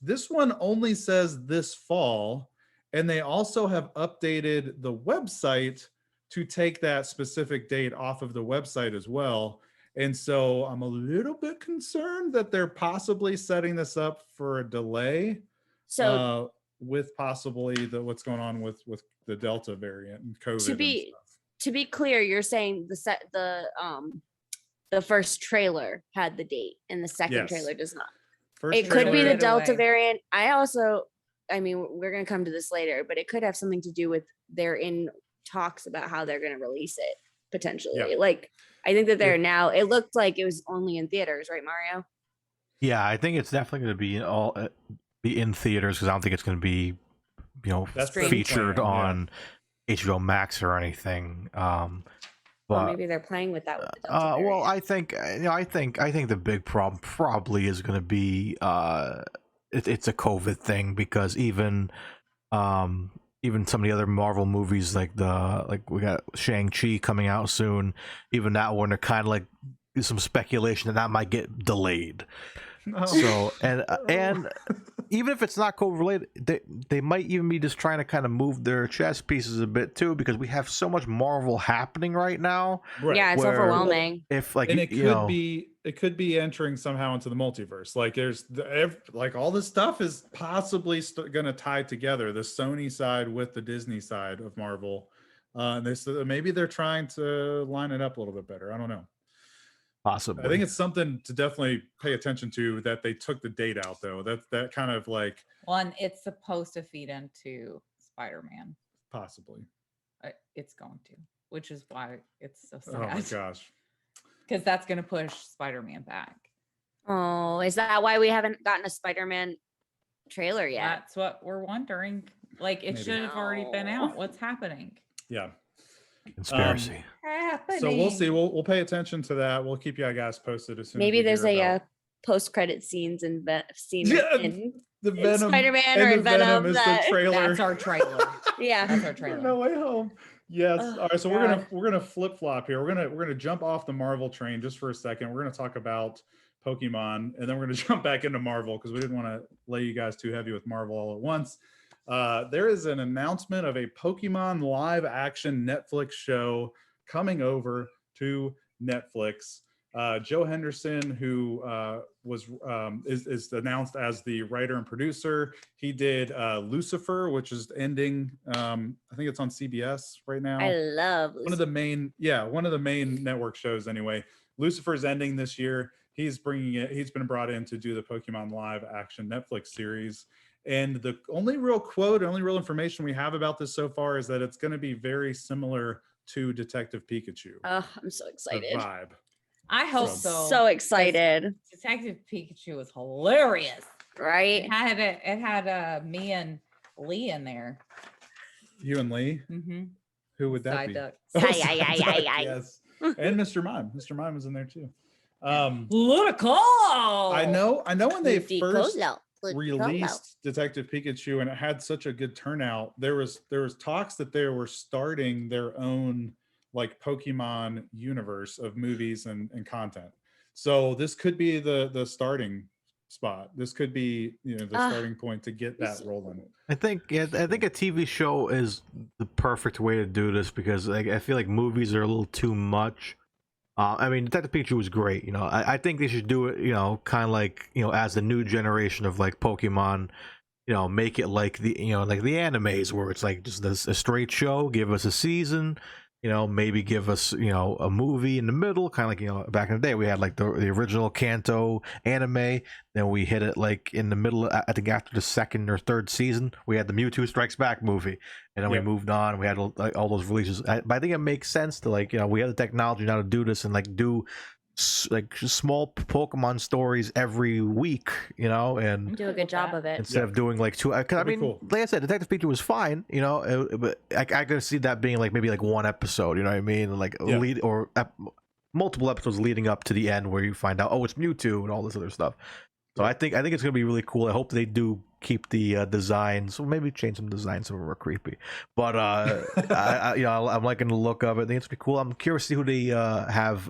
This one only says this fall, and they also have updated the website to take that specific date off of the website as well. And so I'm a little bit concerned that they're possibly setting this up for a delay So with possibly what's going on with the Delta variant and COVID. to be clear, you're saying the first trailer had the date and the second Yes. trailer does not. First It could be trailer- the Right Delta away. variant. I mean, we're going to come to this later, but it could have something to do with they're in talks about how they're going to release it potentially. Yeah. Like, I think that they're It- now, it looked like it was only in theaters, right, Mario? Yeah, I think it's definitely going to be in theaters because I don't think it's going to be, That's the featured plan, yeah. on HBO Max or anything. Well, But maybe they're playing with that. With the Delta well, variant. I think the big problem probably is going to be it's a COVID thing because even some of the other Marvel movies like we got Shang-Chi coming out soon, even that one are kind of like some speculation that might get delayed. Oh. So and even if it's not COVID related, they might even be just trying to kind of move their chess pieces a bit too, because we have so much Marvel happening right now. Right. Yeah, it's where- overwhelming. If like And you it could be entering somehow into the multiverse. Like there's like all this stuff is possibly going to tie together, the Sony side with the Disney side of Marvel. Maybe they're trying to line it up a little bit better. I don't know. possibly. I think it's something to definitely pay attention to, that they took the date out though. That kind of like One, it's supposed to feed into Spider-Man. possibly. It's going to, which is why it's so Oh my sad. gosh. Because that's going to push Spider-Man back. Oh, is that why we haven't gotten a Spider-Man trailer yet? That's what we're wondering. Like, it Maybe. should have already been No. out. What's happening? Yeah. conspiracy. Happening. So we'll see. We'll pay attention to that. We'll keep you guys posted as soon Maybe as we there's hear a about post-credit scenes in scene Yeah, in the Venom Spider-Man and or the in Venom is that- the trailer. That's our trailer. yeah. That's our For trailer. No Way Home. Yes. Oh, All right. So God. we're gonna flip flop here. We're gonna jump off the Marvel train just for a second. We're gonna talk about Pokemon, and then we're gonna jump back into Marvel because we didn't want to lay you guys too heavy with Marvel all at once. There is an announcement of a Pokemon live action Netflix show coming over to Netflix. Joe Henderson, who is announced as the writer and producer. He did Lucifer, which is ending. I think it's on CBS right now. I love One of the main network shows anyway. Lucifer's ending this year. He's been brought in to do the Pokemon live action Netflix series. And the only real information we have about this so far is that it's going to be very similar to Detective Pikachu. Oh, I'm so The excited. vibe. I hope So- so. So excited, Detective Pikachu was hilarious. right? It had me and Lee in there. You and Lee, Mm-hmm. who would that Side be? duck. Oh, Aye, aye, Side aye, Duck, aye, aye. yes. And Mr. Mime. Mr. Mime was in there too. Ludicolo. I know when they first Ludicolo. released Detective Pikachu and it had such a good turnout, there was talks that they were starting their own like Pokemon universe of movies and content. So this could be the starting spot. This could be the starting point to get that rolling. I think a TV show is the perfect way to do this, because I feel like movies are a little too much. I mean, Detective Pikachu was great. I think they should do it. Kind of like as the new generation of like Pokemon. Make it like the like the animes, where it's like just a straight show. Give us a season. Maybe give us a movie in the middle, kind of like back in the day we had like the original Kanto anime. Then we hit it like in the middle. I think after the second or third season, we had the Mewtwo Strikes Back movie, and then we moved on. We had all those releases. But I think it makes sense to like we have the technology now to do this and like do like small Pokemon stories every week, and Do a good job of it. instead of doing like two. Because I mean, cool. like I said, Detective Pikachu was fine, but I could see that being like maybe like one episode, you know what I mean, like lead or multiple episodes leading up to the end where you find out, oh, it's Mewtwo and all this other stuff. So I think it's gonna be really cool. I hope they do keep the designs, or maybe change some designs so we're creepy. But I'm liking the look of it. I think it's pretty cool. I'm curious to see who they have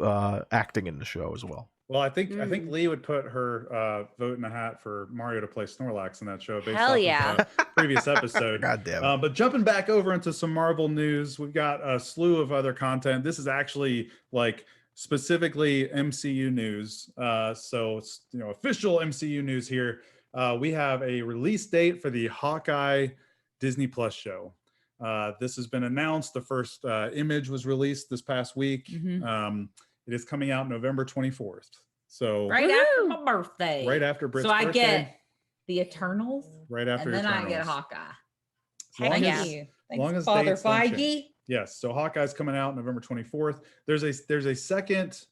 acting in the show as well. Well, I think Lee would put her vote in the hat for Mario to play Snorlax in that show based Hell off yeah. of the previous episode. God damn it. But jumping back over into some Marvel news, we've got a slew of other content. This is actually like specifically MCU news. So it's official MCU news here. We have a release date for the Hawkeye Disney Plus show. This has been announced. The first image was released this past week. It is coming out November 24th. So Right after my birthday. right after Britt's So I birthday. get the Eternals. Right after and then I get Eternals. Hawkeye. As long Heck as- yeah. long as Father dates don't Feige. change. Yes, so Hawkeye's coming out November 24th. There's a second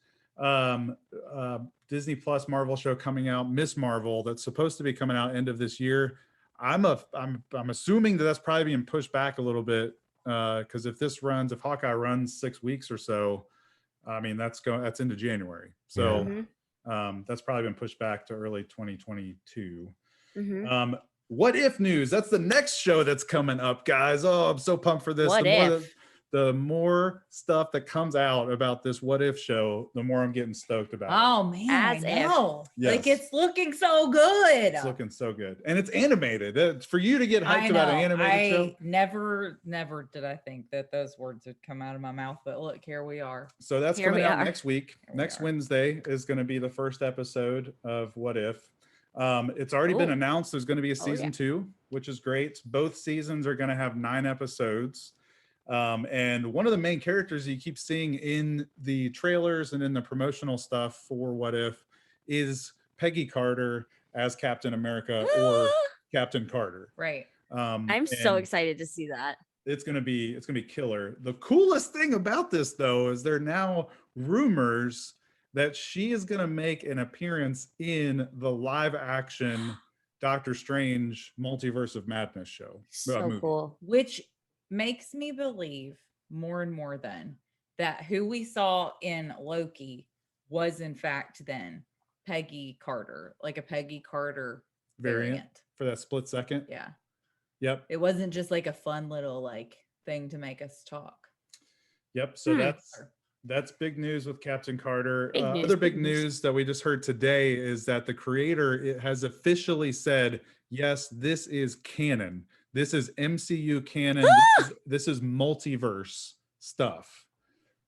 Disney Plus Marvel show coming out, Miss Marvel, that's supposed to be coming out end of this year. I'm assuming that's probably being pushed back a little bit because if Hawkeye runs 6 weeks or so, I mean that's into January. So that's probably been pushed back to early 2022. What If news? That's the next show that's coming up, guys. Oh, I'm so pumped for this. What the more if? the more stuff that comes out about this What If show, the more I'm getting stoked about it. Oh man, As I if. know. Like Yes. it's looking so good. It's looking so good. And it's animated. It's for you to get hyped about an animated show. Never did I think that those words would come out of my mouth, but look, here we are. So that's Here coming we out are. next week. Here we Next are. Wednesday is going to be the first episode of What If. It's already been Ooh. announced there's going to be a Oh, season yeah. 2, which is great. Both seasons are going to have 9 episodes. And one of the main characters you keep seeing in the trailers and in the promotional stuff for What If is Peggy Carter as Captain America or Captain Carter. Right. I'm so and excited to see that. it's gonna be killer. The coolest thing about this though is there are now rumors that she is gonna make an appearance in the live action Doctor Strange Multiverse of Madness show. So movie. cool. Which makes me believe more and more then that who we saw in Loki was in fact then Peggy Carter, like a Peggy Carter variant. For that split second. Yeah. Yep. It wasn't just like a fun little like thing to make us talk. Yep. So Hmm. that's big news with Captain Carter. Big news, Other big big news. news that we just heard today is that the creator has officially said, yes, this is canon. This is MCU canon. This is multiverse stuff.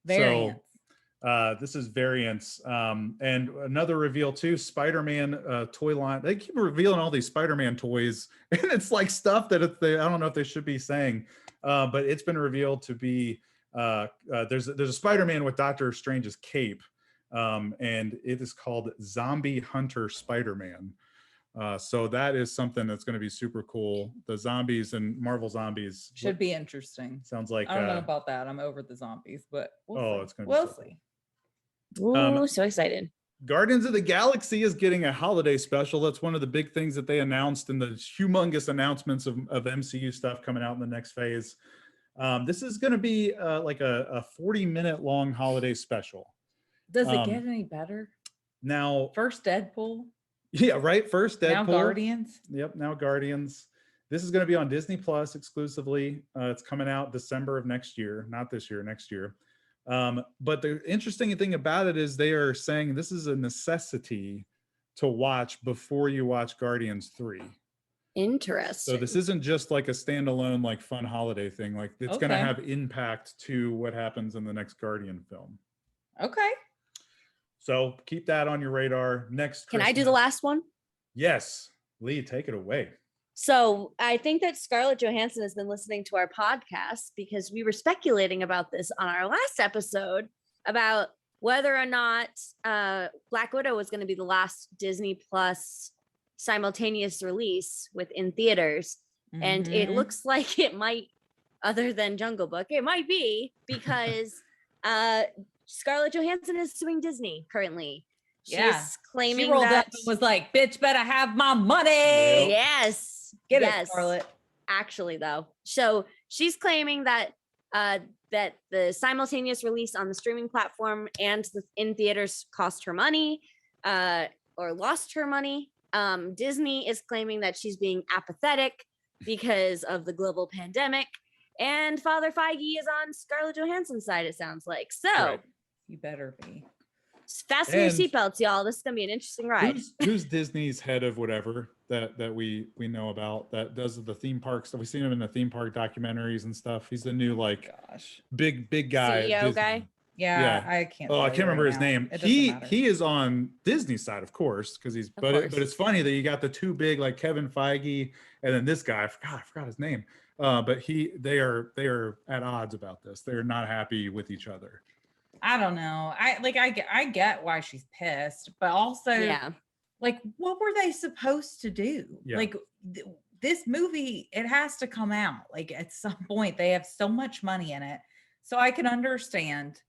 Variants. So this is variants. And another reveal too, Spider-Man toy line. They keep revealing all these Spider-Man toys, and it's like stuff that I don't know if they should be saying, but it's been revealed to be there's a Spider-Man with Doctor Strange's cape, and it is called Zombie Hunter Spider-Man. So that is something that's going to be super cool. The zombies and Marvel zombies Should be interesting. sounds like I don't know about that. I'm over the zombies, but it's gonna be we'll so cool. see. Ooh, so excited. Guardians of the Galaxy is getting a holiday special. That's one of the big things that they announced in the humongous announcements of MCU stuff coming out in the next phase. This is going to be like a 40-minute long holiday special. Does it get any better? Now, First Deadpool, yeah, right. First Deadpool. now Guardians. Yep, now Guardians. This is going to be on Disney Plus exclusively. It's coming out December of next year, not this year, next year. But the interesting thing about it is they are saying this is a necessity to watch before you watch Guardians 3. Interesting. So this isn't just like a standalone, like fun holiday thing. Like it's going to Okay. have impact to what happens in the next Guardian film. Okay. So keep that on your radar. Next. Can I do the Christmas- last one? Yes. Lee, take it away. So I think that Scarlett Johansson has been listening to our podcast because we were speculating about this on our last episode about whether or not Black Widow was going to be the last Disney Plus simultaneous release within theaters. And it Mhm. looks like it might, other than Jungle Book, it might be because Scarlett Johansson is suing Disney currently. She's Yeah. claiming She rolled that up and was like, "Bitch, better have my money." Yep. yes, Get yes. it, Scarlett. Actually, though, so she's claiming that that the simultaneous release on the streaming platform and in theaters cost her money or lost her money. Disney is claiming that she's being apathetic because of the global pandemic, and Father Feige is on Scarlett Johansson's side. It sounds like so. Right. You better be. Fasten your And- seatbelts, y'all. This is gonna be an interesting ride. Who's Disney's head of whatever that we know about that does the theme parks? We've seen him in the theme park documentaries and stuff. He's the new like Gosh. big guy. at CEO Disney. guy? Yeah, Yeah. I can't. Oh, I tell can't you remember right his now. name. It doesn't He matter. is on Disney's side, of course, because he's. But course. it's funny that you got the two big like Kevin Feige and then this guy. I forgot his name. But they are at odds about this. They're not happy with each other. I don't know. I get why she's pissed, but also Yeah. like what were they supposed to do? Yeah. Like this movie, it has to come out. Like at some point, they have so much money in it. So I can understand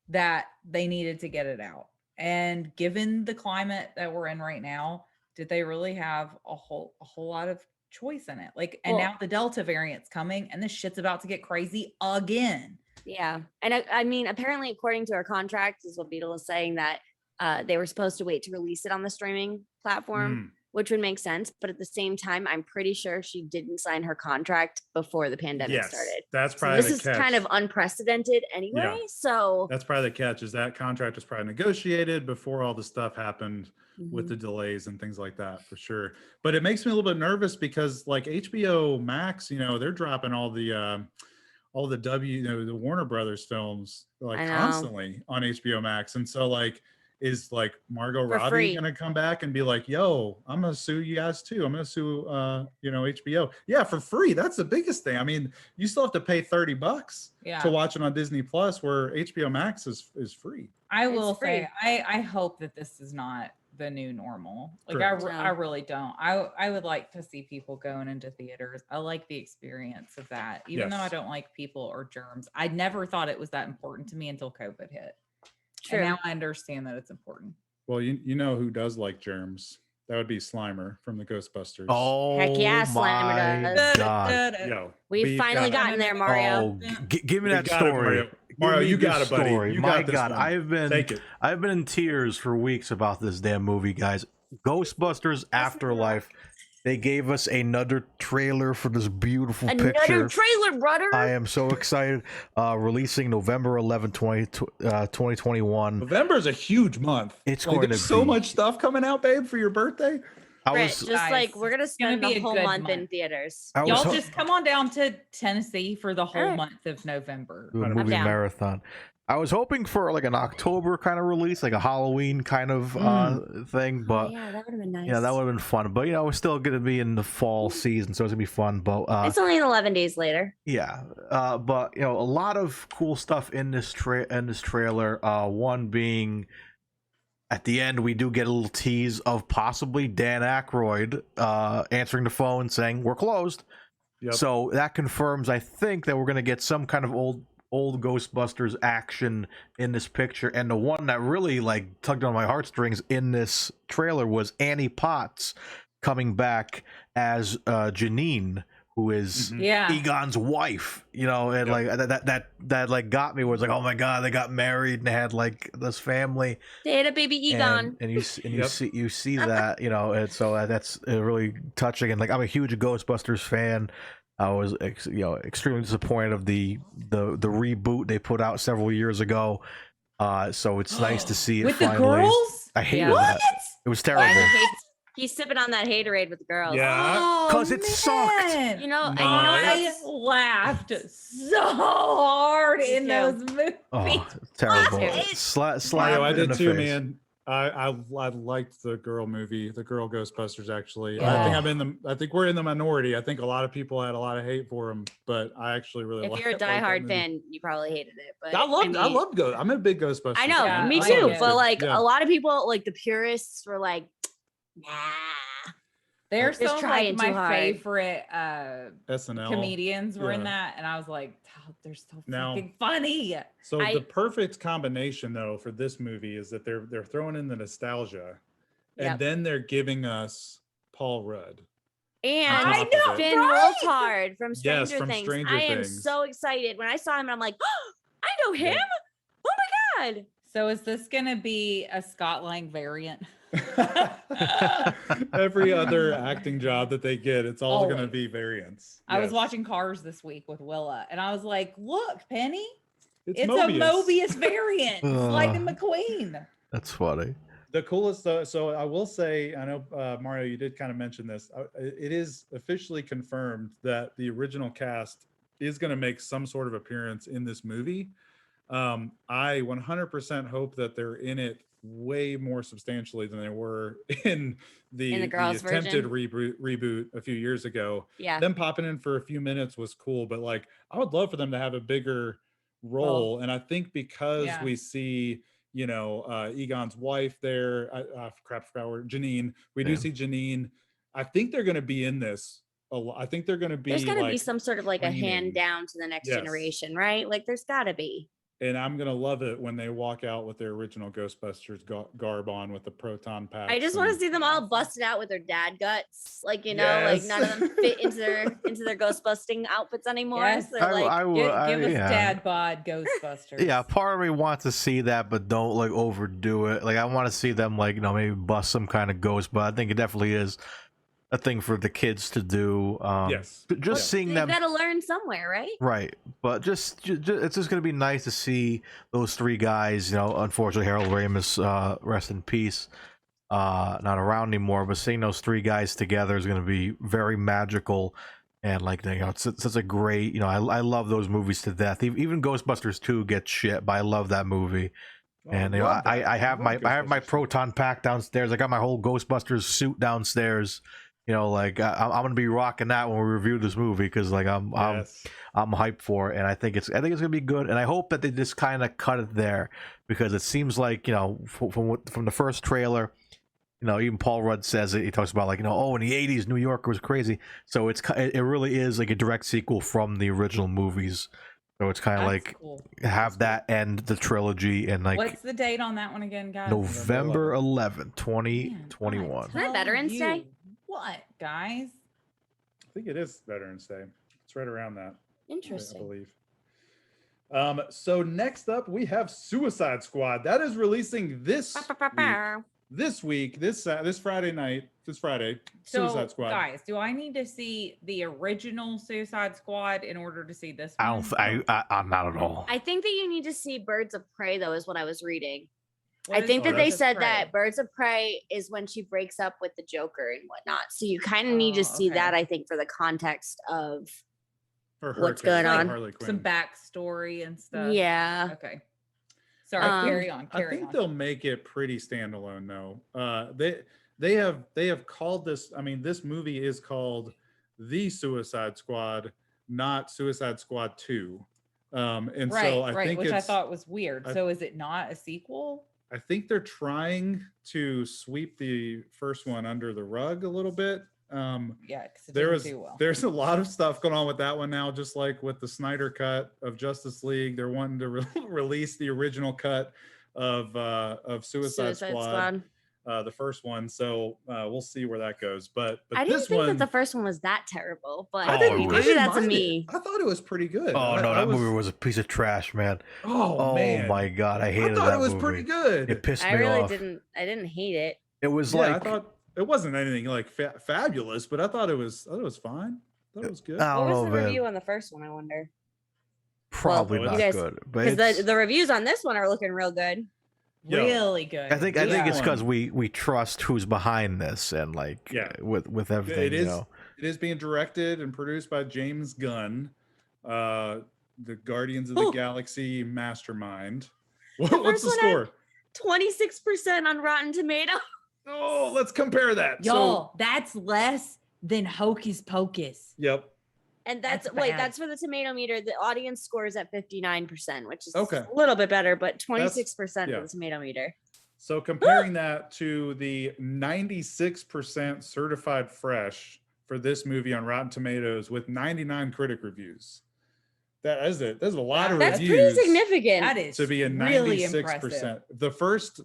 that they needed to get it out. And given the climate that we're in right now, did they really have a whole lot of choice in it? Like, and Well- now the Delta variant's coming and this shit's about to get crazy again. Yeah. And I mean, apparently, according to our contract, is what Beetle is saying that they were supposed to wait to release it on the streaming platform. which would make sense. But at the same time, I'm pretty sure she didn't sign her contract before the pandemic started. That's So probably this the is catch. kind of unprecedented anyway. So That's probably the catch, is that contract was probably negotiated before all the stuff happened with Mhm. the delays and things like that, for sure. But it makes me a little bit nervous because like HBO Max, they're dropping all the the Warner Brothers films like I know. constantly on HBO Max. And so like, is like Margot For Robbie free. gonna come back and be like, yo, I'm gonna sue you guys too. I'm gonna sue HBO. Yeah, for free. That's the biggest thing. I mean, you still have to pay $30 Yeah. to watch it on Disney Plus, where HBO Max is free. I It's will say, free. I hope that this is not the new normal. Like Correct. I really don't. I would like to see people going into theaters. I like the experience of that, even though I Yes. don't like people or germs. I never thought it was that important to me until COVID hit. True. And now I understand that it's important. Well, you know who does like germs? That would be Slimer from the Ghostbusters. Oh, Heck yeah, Slimer my does. God. Yo, We've finally got it. gotten there, Mario. Oh, give me We that got it, story. Mario. Give Mario, me you this got it, buddy. story. You My got this God, one. Take it. I've been in tears for weeks about this damn movie, guys. Ghostbusters Afterlife. They gave us another trailer for this beautiful Another picture. trailer, brother. I am so excited. Releasing November 11th, 2021. November is a huge month. It's Like, going there's to so be. much stuff coming out, babe, for your birthday. I Brett, was just Guys, like we're gonna it's gonna spend be the a whole good month in month. theaters. I was Y'all ho- just come on down to Tennessee for the whole Alright. month of November. do a I'm movie down. marathon. I was hoping for like an October kind of release, like a Halloween kind of thing, Oh, but yeah, that would have been nice. yeah, that would have been fun. But we're still gonna be in the fall season, so it's gonna be fun. But It's only 11 days later. yeah, but a lot of cool stuff in this trailer. One being at the end, we do get a little tease of possibly Dan Aykroyd answering the phone saying we're closed. Yep. So that confirms, I think, that we're gonna get some kind of old Ghostbusters action in this picture. And the one that really like tugged on my heartstrings in this trailer was Annie Potts coming back as Janine, who is Yeah. Egon's wife, and like that like got me, was like, oh my God, they got married and they had like this family. They had a baby Egon. And you see that, and so that's really touching. And like, I'm a huge Ghostbusters fan. I was extremely disappointed of the reboot they put out several years ago. So it's nice to see it With finally. the girls? I hated Yeah. that. It was terrible. Yeah, he's sipping on that haterade with the girls. Yeah. 'Cause it sucked. You know, No, I laughed so hard Me in too. those movies. Oh, it's terrible. It- Slap Mario, I in did the too, face. man. I liked the girl movie, the girl Ghostbusters. Actually, Yeah. I think we're in the minority. I think a lot of people had a lot of hate for them, but I actually really. if you're a liked that diehard movie. fan, you probably hated it. But I mean, love Ghost. I'm a big Ghostbusters. I know, Yeah, me I too. like it. But like Yeah. a lot of people, like the purists, were like, nah. They're Just some trying like too my hard. favorite SNL comedians were in Yeah. that, and I was like, oh, they're so Now- fucking funny. So I- the perfect combination, though, for this movie is that they're throwing in the nostalgia, and Yep. then they're giving us Paul Rudd. And I know, Finn right? Wolfhard from Stranger Yes, from Things. Stranger I am Things. so excited. When I saw him, I'm like, oh, I know him. Yeah. Oh my God. So is this gonna be a Scott Lang variant? Every other acting job that they get, it's all going to Always. be variants. I was Yes. watching Cars this week with Willa, and I was like, look, Penny, it's Mobius. a Mobius variant. It's Lightning McQueen. That's funny. The coolest, so I will say, I know Mario, you did kind of mention this. It is officially confirmed that the original cast is going to make some sort of appearance in this movie. I 100% hope that they're in it way more substantially than they were in the girls' attempted version? reboot a few years ago. Yeah. Them popping in for a few minutes was cool, but like I would love for them to have a bigger role. And I think because Yeah. we see, Egon's wife there, forgot her word, Janine. We do Yeah. see Janine. I think they're going to be in this a lot. I think they're going to be There's got to be like, some sort of like a training. hand down to the next Yes. generation, right? Like there's got to be. And I'm gonna love it when they walk out with their original Ghostbusters garb on with the proton packs. I just want to and- see them all busted out with their dad guts, like like Yes. none of them fit into their ghost busting outfits anymore. Yes. So they're like, Give us yeah. dad bod Ghostbusters. Yeah, part of me wants to see that, but don't like overdo it. Like I want to see them like maybe bust some kind of ghost, but I think it definitely is a thing for the kids to do. Yes. Just seeing they've them, got to learn somewhere, right? right? But just it's just gonna be nice to see those three guys. Unfortunately, Harold Ramis, rest in peace, not around anymore. But seeing those three guys together is gonna be very magical. And like it's such a great, I love those movies to death. Even Ghostbusters 2 gets shit, but I love that movie. Oh, And love that. I have love my Ghostbusters. proton pack downstairs. I got my whole Ghostbusters suit downstairs. I'm gonna be rocking that when we review this movie because like I'm Yes. hyped for it, and I think it's gonna be good. And I hope that they just kind of cut it there because it seems like from the first trailer. Even Paul Rudd says it. He talks about in the 80s New York was crazy. So it really is like a direct sequel from the original movies. So it's kind of That's like cool. have that end the trilogy and like What's the date on that one again, guys? November 11th, Man, 2021. Isn't that tell Veterans you Day? What, guys? I think it is Veterans Day. It's right around that. I Interesting. believe. So next up we have Suicide Squad. That is releasing this week, this Friday night. This Friday. So, Suicide Squad. guys, do I need to see the original Suicide Squad in order to see this I one? don't. I'm not at all. I think that you need to see Birds of Prey, though, is what I was reading. What I is think that they Birds of said Prey? that Birds of Prey is when she breaks up with the Joker and whatnot. So you kind of need to Oh, see okay. that, I think, for the context of For her what's character, going on? Harley Quinn. Some backstory and stuff. yeah. Okay. Sorry, carry on. I Carry think on. they'll make it pretty standalone though. They have called this. I mean, this movie is called The Suicide Squad, not Suicide Squad 2. And right, so I right, think which I it's, thought was weird. I- So is it not a sequel? I think they're trying to sweep the first one under the rug a little bit. Yeah, because it didn't do well. There's a lot of stuff going on with that one now, just like with the Snyder cut of Justice League. They're wanting to release the original cut of Suicide Squad. The first one. So we'll see where that goes. But I didn't this think one, that the first one was that terrible, but I didn't- maybe I didn't that's mind me. it. I thought it was pretty good. Oh no, that movie was a piece of trash, man. Oh man, my god, I hated I thought that it was movie. pretty good. It pissed I me really off. I didn't hate it. It was Yeah, I like thought it wasn't anything like fabulous, but I thought it was fine. I thought it was good. I What don't was know, the man. review on the first one? I wonder. Probably Well, not you guys- good, but Because it's- the reviews on this one are looking real good. Yo, Really good. I think Yeah. it's because we trust who's behind this and like Yeah. with everything. It is. You know. It is being directed and produced by James Gunn, the Guardians of the Oh. Galaxy mastermind. The What's first the one score? 26% on Rotten Tomato. Oh, let's compare that. Y'all, that's less than Hocus Pocus. Yep. And that's That's wait, bad. that's for the tomato meter. The audience score is at 59%, which is Okay. a little bit better, but 26% yeah. for the tomato meter. So comparing that to the 96% certified fresh for this movie on Rotten Tomatoes with 99 critic reviews. That's a lot of That's reviews. pretty significant. That is To be a really 96%. impressive.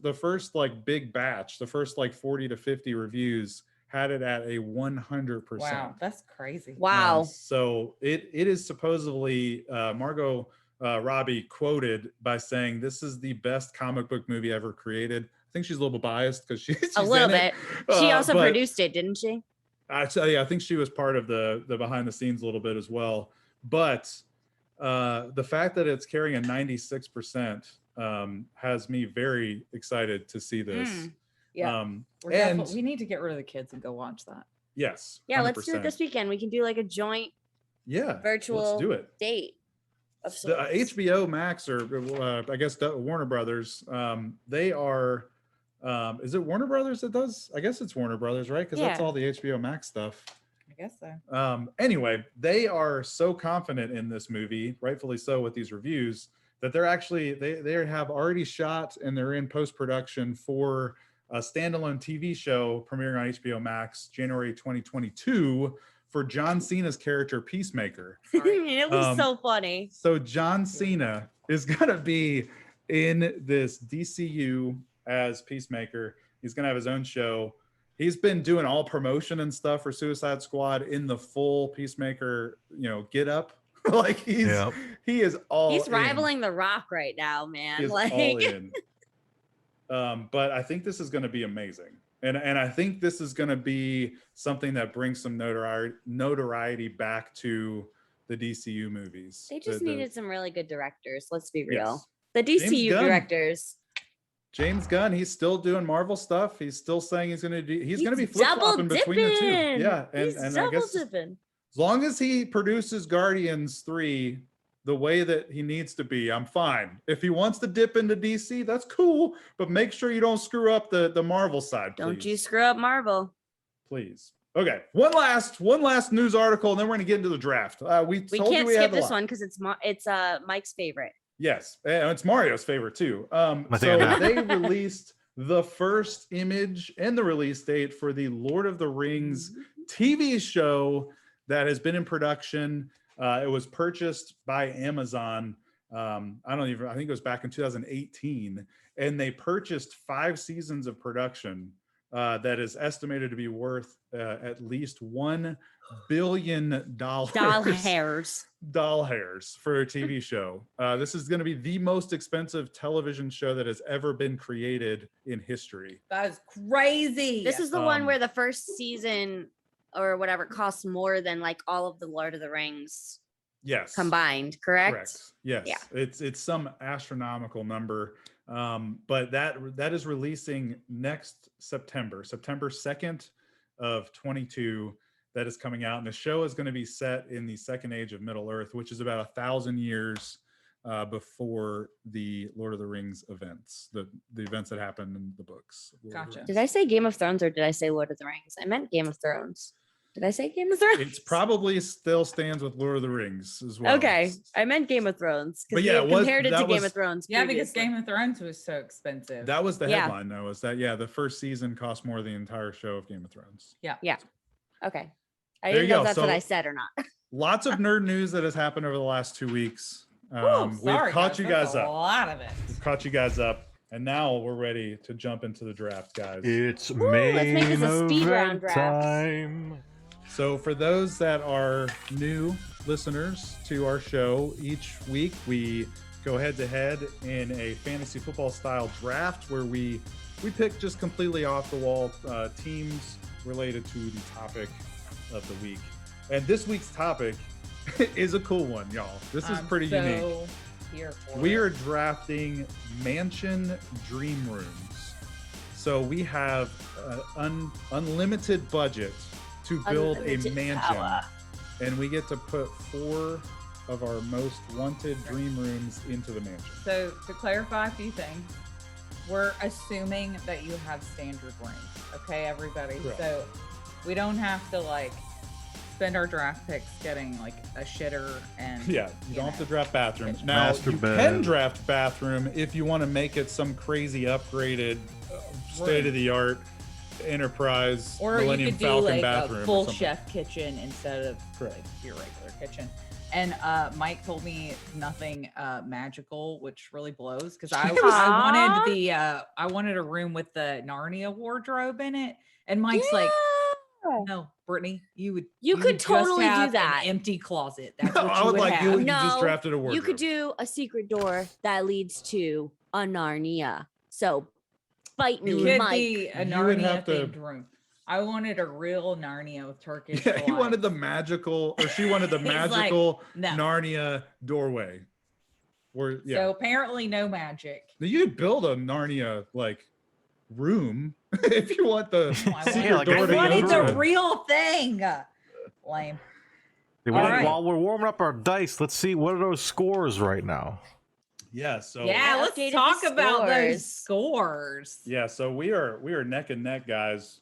The first like big batch, the first like 40 to 50 reviews had it at a 100%. Wow, that's crazy. Wow. So it is supposedly Margot Robbie quoted by saying this is the best comic book movie ever created. I think she's a little biased because she's A little in it. bit. She also but produced it, didn't she? I tell you, I think she was part of the behind the scenes a little bit as well. But the fact that it's carrying a 96% has me very excited to see this. Yeah. We need to get rid of the kids and go watch that. Yes. Yeah, let's do it 100%. this weekend. We can do like a joint Yeah. virtual Let's do it. date. Of The sorts. HBO Max or I guess Warner Brothers, they are. Is it Warner Brothers that does? I guess it's Warner Brothers, right? Because that's Yeah. all the HBO Max stuff. I guess so. Anyway, they are so confident in this movie, rightfully so, with these reviews, that they're actually they have already shot and they're in post production for a standalone TV show premiering on HBO Max January 2022 for John Cena's character Peacemaker. It was Um, so funny. So John Cena is gonna be in this DCU as Peacemaker. He's gonna have his own show. He's been doing all promotion and stuff for Suicide Squad in the full Peacemaker, get up. Like he is all He's in. rivaling The Rock right now, He man. is Like all in. But I think this is going to be amazing, and I think this is going to be something that brings some notoriety back to the DCU movies. they just needed some really good directors. Let's be real. Yes. The DCU Gunn. directors. James Gunn, he's still doing Marvel stuff. He's still saying he's going to be flip flopping double between the two. dipping. Yeah, He's and I double guess dipping. as long as he produces Guardians 3 the way that he needs to be, I'm fine. If he wants to dip into DC, that's cool, but make sure you don't screw up the Marvel side, please. Don't you screw up Marvel. Please. Okay, one last news article, and then we're going to get into the draft. We We told you can't we skip had a this lot. one because it's Mike's favorite. Yes, and it's Mario's favorite too. I think So I know. they released the first image and the release date for the Lord of the Rings TV show that has been in production. It was purchased by Amazon. I think it was back in 2018, and they purchased 5 seasons of production that is estimated to be worth at least $1 billion Doll hairs. doll hairs for a TV show. This is going to be the most expensive television show that has ever been created in history. That is crazy. This is the one where the first season or whatever costs more than like all of the Lord of the Rings Yes. combined, correct? Yes. Yeah. It's some astronomical number. But that is releasing next September 2nd of 22. That is coming out, and the show is going to be set in the Second Age of Middle Earth, which is about 1,000 years before the Lord of the Rings events, the events that happened in the books. Gotcha. Did I say Game of Thrones or did I say Lord of the Rings? I meant Game of Thrones. Did I say Game of Thrones? It's probably still stands with Lord of the Rings as well. Okay, I meant Game of Thrones But because yeah, we it was- compared it to that Game was- of Thrones. Yeah, because previously. Game of Thrones was so expensive. That was the Yeah. headline, though, is that the first season cost more than the entire show of Game of Thrones. Okay, I There didn't you know go. if that's what So- I said or not. Lots of nerd news that has happened over the last 2 weeks. Whew, We've sorry, caught you that's guys a up. lot of it. We've caught you guys up, and now we're ready to jump into the draft, guys. It's Woo, let's make this a speed round event draft. time. So for those that are new listeners to our show, each week we go head to head in a fantasy football style draft where we pick just completely off the wall teams related to the topic of the week. And this week's topic is a cool one, y'all. This is pretty unique. Here for We it. are drafting mansion dream rooms. So we have an unlimited budget to build Unlimited a mansion. power. And we get to put 4 of our most wanted dream rooms into the mansion. So to clarify a few things, we're assuming that you have standard rooms. Okay, everybody. Correct. So we don't have to spend our draft picks getting a shitter and Yeah, you don't have to draft bathrooms. Kitchen. Now, Master you bed. can draft bathroom if you want to make it some crazy upgraded, state-of-the-art enterprise or you Millennium could do Falcon a bathroom. or full something. chef kitchen instead of Correct. your regular kitchen. And Mike told me nothing magical, which really blows because I wanted a room with the Narnia wardrobe in it, and Mike's like, no, Brittany, you You would could just totally do have that. An empty closet. That's No, what I you would would like have. you just No, drafted a wardrobe. You could do a secret door that leads to a Narnia. So bite me, It could Mike. be a You would Narnia have to- themed room. I wanted a real Narnia with Turkish. Yeah, he wanted the delights. magical, or she wanted the He's like, magical no. Narnia doorway. Where So apparently no magic. you could build a Narnia room if you want the I secret like a door I to thing wanted enter the it. real thing. Lame. Hey, All right. While we're warming up our dice, let's see what are those scores right now. Yeah, so Yeah, let's updated talk the about those scores. scores. yeah, so we are neck and neck, guys.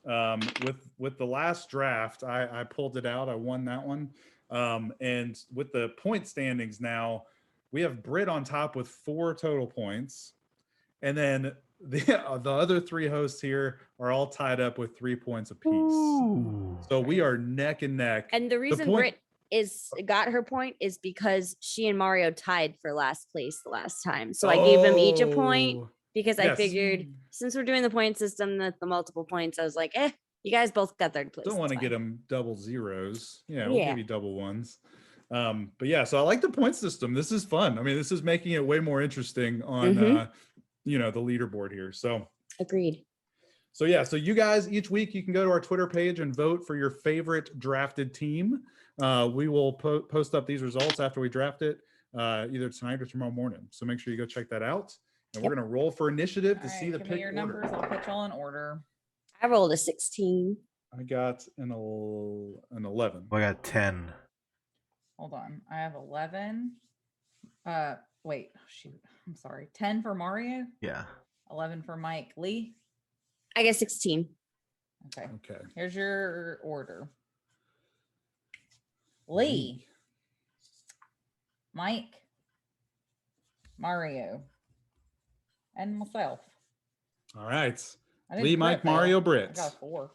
With the last draft, I pulled it out. I won that one. And with the point standings now, we have Britt on top with 4 total points, and then the other 3 hosts here are all tied up with 3 points apiece. Ooh. So we are neck and neck. And the reason point- Britt got her point is because she and Mario tied for last place the last time. So I gave them each a point Oh, because I yes. figured since we're doing the point system, the multiple points, I was like, you guys both got third place. Don't want to it's get fine. them double zeros. Yeah, we'll Yeah. give you double ones. But yeah, so I like the point system. This is fun. I mean, this is making it way more interesting on Mhm. the leaderboard here. So Agreed. so yeah, so you guys each week you can go to our Twitter page and vote for your favorite drafted team. We will post up these results after we draft it, either tonight or tomorrow morning. So make sure you go check that out. And we're gonna roll for initiative to see the give pick me your order. numbers. I'll put y'all in order. I rolled a 16. I got an 11. I got 10. Hold on. I have 11. Wait. Oh, shoot. I'm sorry. 10 for Mario. Yeah. 11 for Mike. Lee. I got 16. Okay. Okay. Here's your order. Lee. Mike. Mario. And myself. All right. I didn't Lee, Mike, crit, though. Mario, I Britt. got a 4.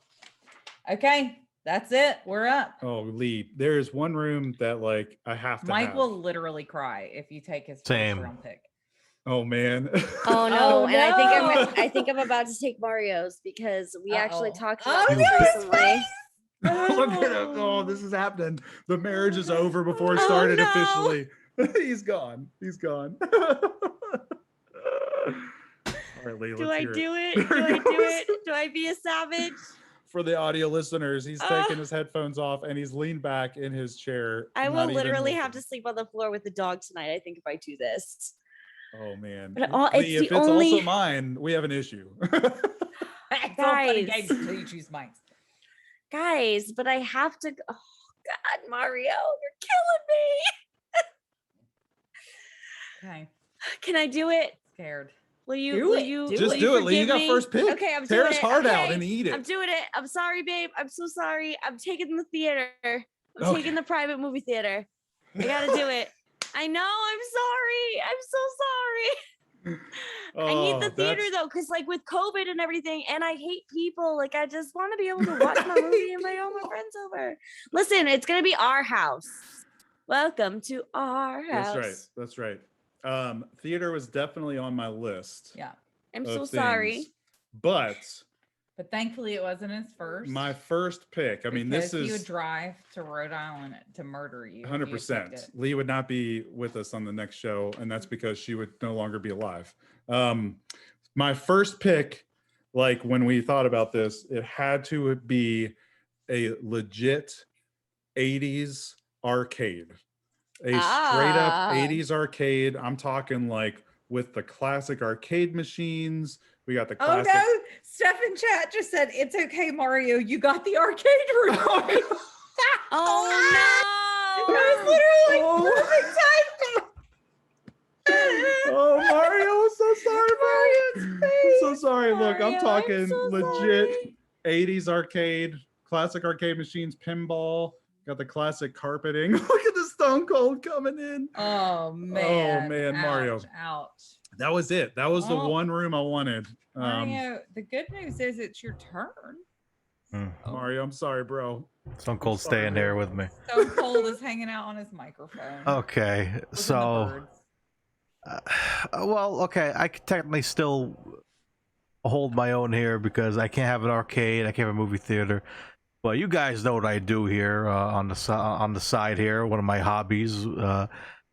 Okay. That's it. We're up. Oh, Lee, there's one room that like I have to Mike have. will literally cry if you take his Same. first round pick. Oh man. Oh no! Oh, And no. I think I'm about to take Mario's because we actually Uh-oh. talked Oh, about no, this his recently. Look at him. Oh, this is happening. The marriage is over before it Oh, started no. officially. He's gone. He's gone. All right, Lee, Do let's I hear do it? There Do I it do goes. it? Do I be a savage? For the audio listeners, he's Ah. taking his headphones off and he's leaned back in his chair. I not will even literally have looking. to sleep on the floor with the dog tonight. I think if I do this. Oh man. But it's Lee, if the it's only- also mine, we have an issue. It's all fun and Guys. games until you choose Mike's. Guys, but I have to. Oh God, Mario, you're killing Okay. me. Can I do it? Scared. Will you? Do will it. you? Just will Just you do it, Lee. You forgive got me? first pick. Okay, I'm Tear doing his it. heart out Okay, and eat it. I'm doing it. I'm sorry, babe. I'm so sorry. I'm taking the theater. I'm Okay. taking the private movie theater. I gotta do it. I know. I'm sorry. I'm so sorry. I need the Oh, theater that's- though, because like with COVID and everything, and I hate people. Like I just want to be able to watch my movie and invite all my friends over. Listen, it's gonna be our house. Welcome to our house. That's right. Theater was definitely on my list. Yeah. I'm of so sorry. things, But But thankfully it wasn't his first. my first pick, I mean, this because he would is drive to Rhode Island to murder you. if you 100%. picked it. Lee would not be with us on the next show, and that's because she would no longer be alive. My first pick, like when we thought about this, it had to be a legit 80s arcade. A straight up Ah. 80s arcade. I'm talking like with the classic arcade machines. We got the Oh classic. no! Steph in chat just said it's okay, Mario. You got the arcade room. Oh no! That was literally Oh. perfect timing. Oh, Mario, I'm so sorry, Mario. I'm so sorry. Look, I'm Mario, I'm talking so legit sorry. 80s arcade, classic arcade machines, pinball. Got the classic carpeting. Look at the Stone Cold coming in. Oh man. man, Mario. Ouch. That was it. That was the Well, one room I wanted. Mario, the good news is it's your turn. Mario, I'm sorry, bro. Stone Cold Sorry. staying here with me. Stone Cold is hanging out on his microphone. Okay, Listen to the so birds. well, okay, I could technically still hold my own here because I can't have an arcade, I can't have a movie theater. But you guys know what I do here on the side here. One of my hobbies,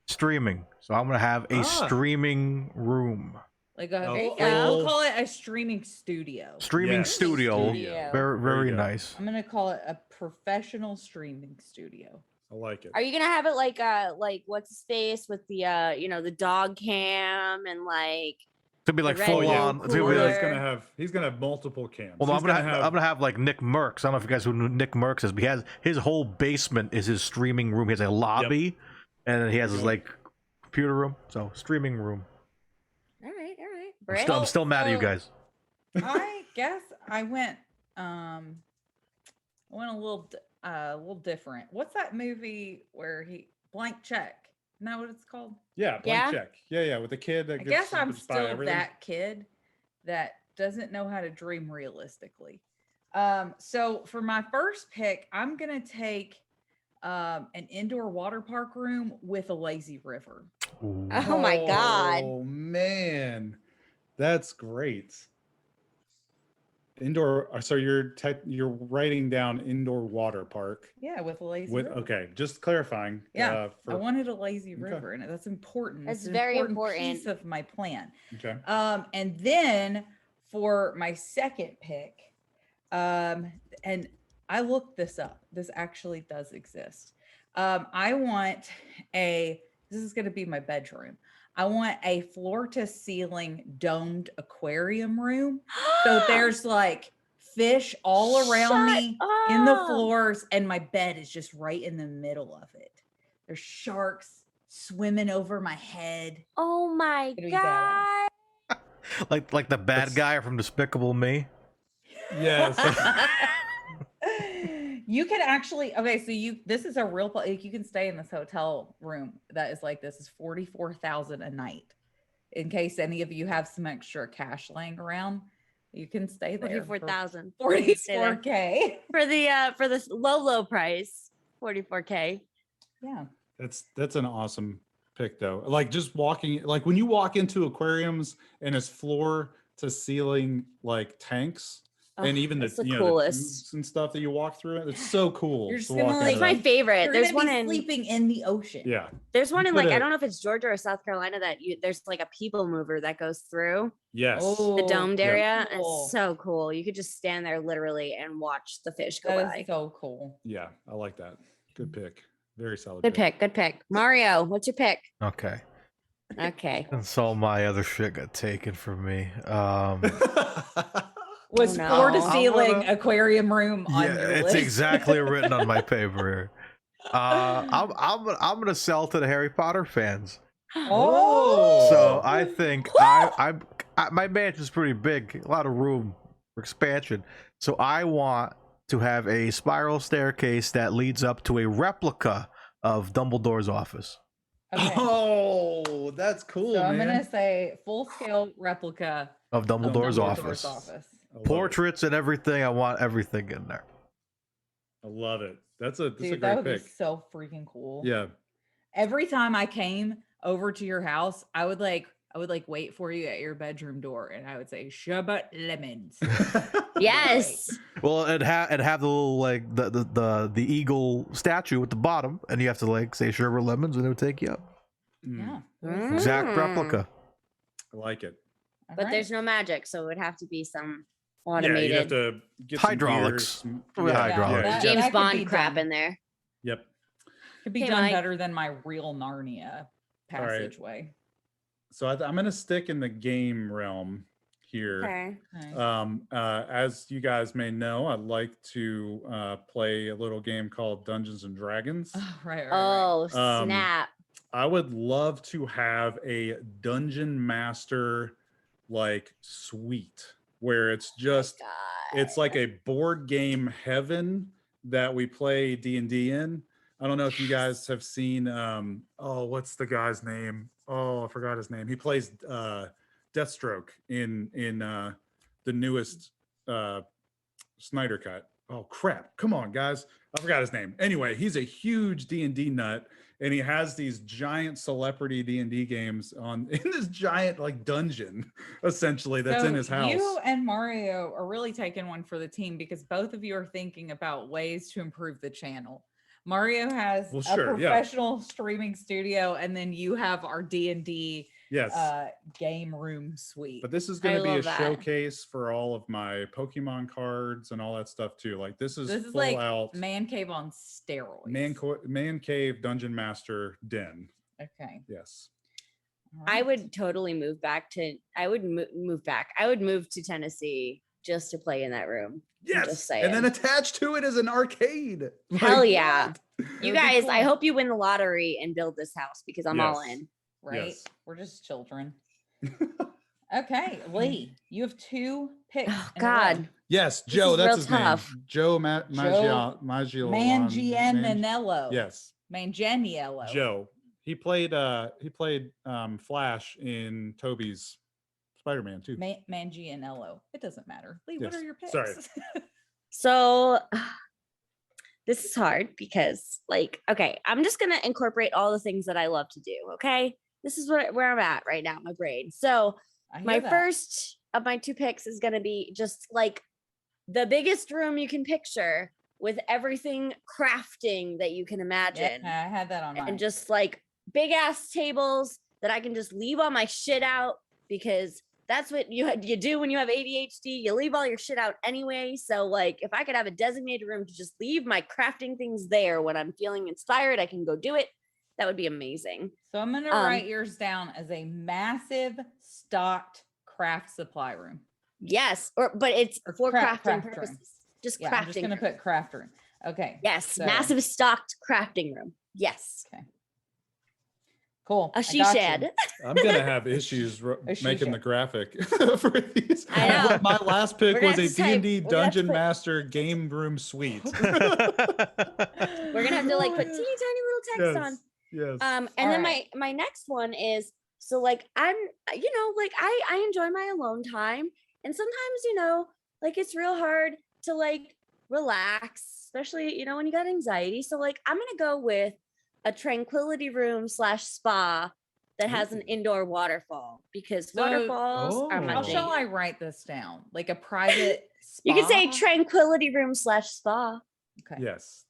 streaming. So I'm gonna have a streaming room, Like a, Okay. we'll call it a streaming studio. streaming Yes. studio. Studio. Very There very you go. nice. I'm gonna call it a professional streaming studio. I like it. Are you gonna have it like what's his face with the the dog cam and like It's gonna be like red full Oh, yeah. on. It's gonna be cooler. like, He's gonna have multiple cams. well, no, He's I'm gonna have like Nick Merckx. I don't know if you guys who know Nick Merckx is, but he has his whole basement is his streaming room. He has a lobby, and then he has his Yep. like computer room. So streaming room. all right. I'm still mad at you guys. I guess I went a little different. What's that movie where he Blank Check? Isn't that what it's called? Yeah, blank Yeah. check. Yeah, with the kid that I gets guess I'm gets by still everything. that kid that doesn't know how to dream realistically. So for my first pick, I'm gonna take an indoor water park room with a lazy river. Ooh. Oh my God. Oh man, that's great. Indoor. So you're writing down indoor water park Yeah, with a lazy with river. okay. Just clarifying. Yeah, I For, wanted a lazy Okay. river in it. That's important. That's It's an very piece important. of my plan. okay. And then for my second pick, and I looked this up. This actually does exist. I want this is going to be my bedroom. I want a floor to ceiling domed aquarium room. So there's like fish all around Shut me in the up. floors, and my bed is just right in the middle of it. There's sharks swimming over my head. Oh my It'll be God. Like the bad That's- guy from Despicable Me. Yes. You can actually so this is a real like you can stay in this hotel room that is like this is 44,000 a night. In case any of you have some extra cash laying around, you can stay there. 44,000. 44K. For the low price. 44K. Yeah. That's an awesome pick though. Like just walking, like when you walk into aquariums and it's floor to ceiling like tanks. And even it's the the coolest. tubes and stuff that you walk through, it's so cool. You're just to gonna, walk like, into It's my that. favorite. You're There's gonna one be in sleeping in the ocean. Yeah. There's one You in like I coulda- don't know if it's Georgia or South Carolina that there's like a people mover that goes through Yes. the domed yeah. area. And cool. it's so cool. You could just stand there literally and watch the fish go That by. is so cool. Yeah. I like that. Good pick. Very solid. Good pick. Good pick. Mario, what's your pick? Okay. Okay. And so my other shit got taken from me. Was no. floor to I'm ceiling gonna- aquarium room on Yeah, your it's list? exactly written on my paper here. I'm gonna sell to the Harry Potter fans. Oh, So I think my mansion's pretty big, a lot of room for expansion. So I want to have a spiral staircase that leads up to a replica of Dumbledore's office. okay. Oh, that's cool, So I'm man. gonna say full scale replica Of Dumbledore's Dumbledore's office. I love Portraits and everything. I want everything in there. it. I love it. That's a Dude, that great would pick. be so freaking cool. Yeah. Every time I came over to your house, I would wait for you at your bedroom door, and I would say "Shabbat lemons." Yes. Well, it'd have the little like the eagle statue at the bottom, and you have to like say sherbet lemons, and it would take you up. Mm, Yeah. Exact Mm. replica. I like it. But there's no magic, so it would have to be some Yeah, automated you have to get some Hydraulics. gears, With hydraulics. yeah, James that could be Bond crap done. in there. Yep. Could be Okay, done Mike. better than my real Narnia All right. passageway. So I'm going to stick in the game realm here. Okay. Okay. As you guys may know, I'd like to play a little game called Dungeons and Dragons. Oh, right. Oh, Um, snap. I would love to have a dungeon master like suite where it's just God. it's like a board game heaven that we play D&D in. I don't know if you guys have seen what's the guy's name? Oh, I forgot his name. He plays Deathstroke in the newest Snyder Cut. Oh crap. Come on, guys. I forgot his name. Anyway, he's a huge D&D nut, and he has these giant celebrity D&D games in this giant like dungeon essentially that's in his house. You and Mario are really taking one for the team because both of you are thinking about ways to improve the channel. Mario has Well, a sure, yeah. professional streaming studio, and then you have our D&D Yes. game room suite. But this is I going to be a love that. showcase for all of my Pokemon cards and all that stuff too. Like this is This is full like out man cave on steroids. man cave dungeon master den. Okay. Yes. all I right. would totally move back to. I would move back. I would move to Tennessee just to play in that room. Yes. just And then saying. attached to it is an arcade. Hell Like, yeah. what? You It would be guys, I cool. hope you win the lottery and build this house because I'm all Yes. in. Right? Yes. We're just children. Okay, Lee, you have two picks. Oh in a row. God. Yes, This Joe, is that's real his tough. name. Joe Maggio. Manganiello. Yes. Manganiello. Joe. He played Flash in Toby's Spider-Man too. Manganiello. It doesn't matter. Lee, what Yes. are your picks? Sorry. So this is hard because, like, okay, I'm just gonna incorporate all the things that I love to do. Okay, this is where I'm at right now, my brain. So my first of my 2 picks is gonna be just like the biggest room you can picture with everything crafting that you can imagine. Yeah, I had that on mine. And just like big ass tables that I can just leave all my shit out, because that's what you do when you have ADHD. You leave all your shit out anyway. So like if I could have a designated room to just leave my crafting things there when I'm feeling inspired, I can go do it. That would be amazing. So I'm going to write yours down as a massive stocked craft supply room. Yes, but it's for crafting purposes. Room. Just yeah, crafting. I'm just going to put craft room. Okay. Yes, so. Massive stocked crafting room. Yes. Okay. Cool. A she shed. I'm gonna have issues making the graphic for these. I know. My last pick was a D&D Dungeon Master game room suite. We're gonna have to like put teeny tiny little text on. Yes. And then my next one is, so like I'm, like I enjoy my alone time, and sometimes like it's real hard to like relax, especially when you got anxiety. So like I'm gonna go with a tranquility room / spa that has an indoor waterfall, because waterfalls are my How thing. shall I write this down? Like a private spa? You can say tranquility room / spa. Okay. Yes.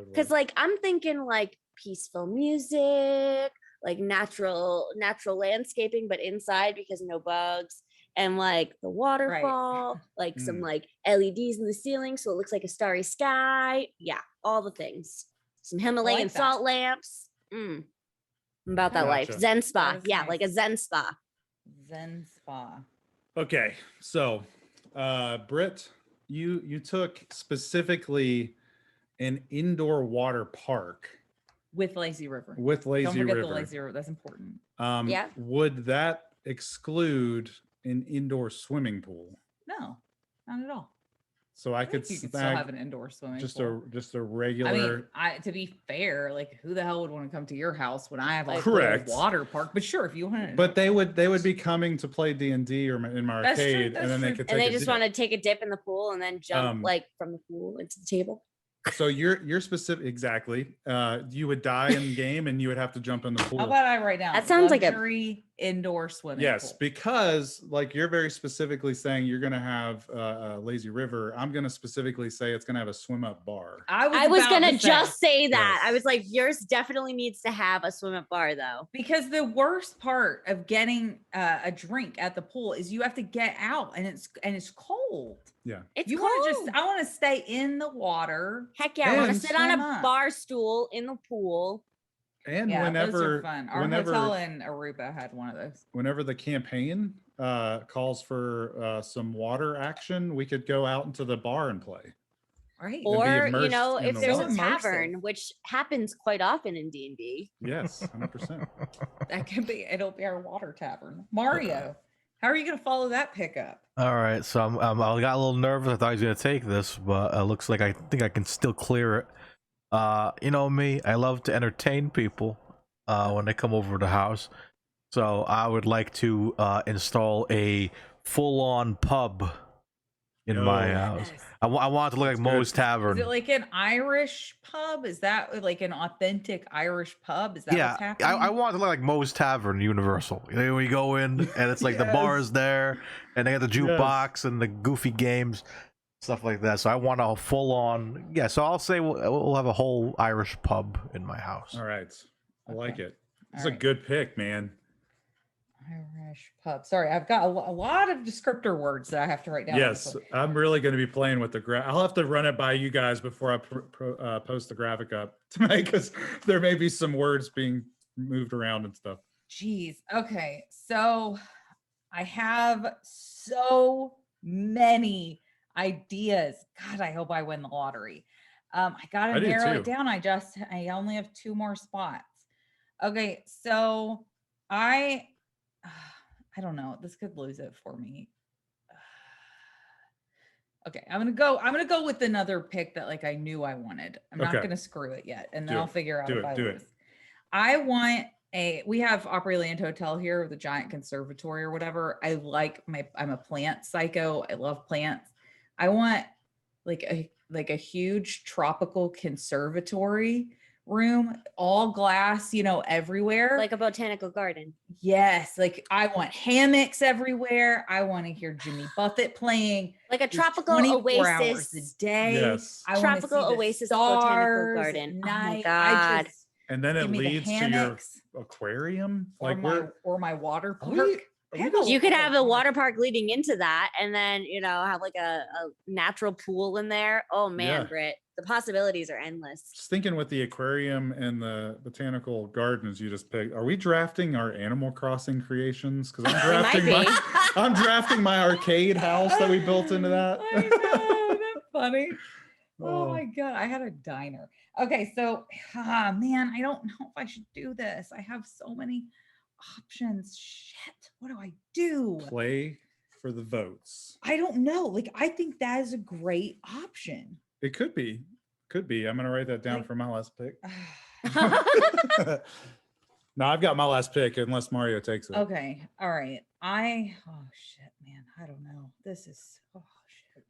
Because like I'm thinking like peaceful music, like natural landscaping, but inside because no bugs, and like the waterfall, like some like LEDs in the ceiling so it looks like a starry sky. Yeah, all the things. Some Himalayan salt lamps. I'm about that life. Zen spa. Yeah, nice. Like a Zen spa. Zen spa. Okay, so Britt, you took specifically an indoor water park with lazy river. With lazy river. Don't forget the lazy river. That's important. Yeah. Would that exclude an indoor swimming pool? No, not at all. So I could still have an indoor swimming pool. Just a regular. I mean, to be fair, like who the hell would want to come to your house when I have like a water park? But sure, if you want to. But they would be coming to play D&D or in my arcade, and then they could. And they just want to take a dip in the pool and then jump like from the pool into the table. So you're specific exactly. You would die in the game and you would have to jump in the pool. How about I write down? That sounds like a indoor swimming yes, pool. Because like you're very specifically saying you're gonna have a lazy river. I'm gonna specifically say it's gonna have a swim up bar. I was gonna just say that. Yes. I was like, yours definitely needs to have a swim up bar though. Because the worst part of getting a drink at the pool is you have to get out and it's cold. Yeah. It's cold. I want to stay in the water. Heck yeah. I want to sit on a bar stool in the pool. And yeah, whenever those are fun. Our hotel in Aruba had one of those. Whenever the campaign calls for some water action, we could go out into the bar and play. Right. Or if there's a tavern, which happens quite often in D&D. Yes, 100%. That can be. It'll be our water tavern. Mario, how are you going to follow that pickup? All right, so I got a little nervous. I thought he was going to take this, but it looks like I think I can still clear it. You know me, I love to entertain people when they come over to the house. So I would like to install a full-on pub in my house. I want it to look like Moe's Tavern. Is it like an Irish pub? Is that like an authentic Irish pub? Is that what's happening? I want it to look like Moe's Tavern, Universal. You know, when you go in and it's like the bar is there and they got the jukebox and the goofy games, stuff like that. So I want a full-on, so I'll say we'll have a whole Irish pub in my house. All right. I like it. It's a good pick, man. Irish pub. Sorry, I've got a lot of descriptor words that I have to write down. Yes, I'm really going to be playing with the I'll have to run it by you guys before I post the graphic up tonight, because there may be some words being moved around and stuff. Jeez. Okay, so I have so many ideas. God, I hope I win the lottery. I gotta narrow it down. I only have 2 more spots. Okay, so I don't know. This could lose it for me. Okay, I'm gonna go with another pick that like I knew I wanted. I'm not gonna screw it yet, and then I'll figure out if I lose. I want we have Opryland Hotel here with a giant conservatory or whatever. I'm a plant psycho. I love plants. I want like a like a huge tropical conservatory room, all glass, you know, everywhere. Like a botanical garden. Yes, like I want hammocks everywhere. I want to hear Jimmy Buffett playing Like a just tropical 24 hours a oasis. day. Yes. I want to see Tropical the oasis botanical stars garden. at Oh my night. God. And then it give me the leads to your hammocks aquarium. or Like my water Are park. we- I are we have just- You could lot have of a water park leading into that and then, you know, have like a natural pool in there. Oh man, Yeah. Britt, the possibilities are endless. just thinking with the aquarium and the botanical gardens you just picked, are we drafting our Animal Crossing creations? Because I'm might drafting be. I'm drafting my arcade house that we built into that. I know, that's funny. Oh Oh. my god, I had a diner. Okay, so man, I don't know if I should do this. I have so many options. Shit, what do I do? Play for the votes. I don't know. Like, I think that is a great option. It could be. Could be. I'm gonna write that down Like- for my last pick. No, I've got my last pick unless Mario takes it. Okay, all right. Oh shit, man, I don't know. This is shit.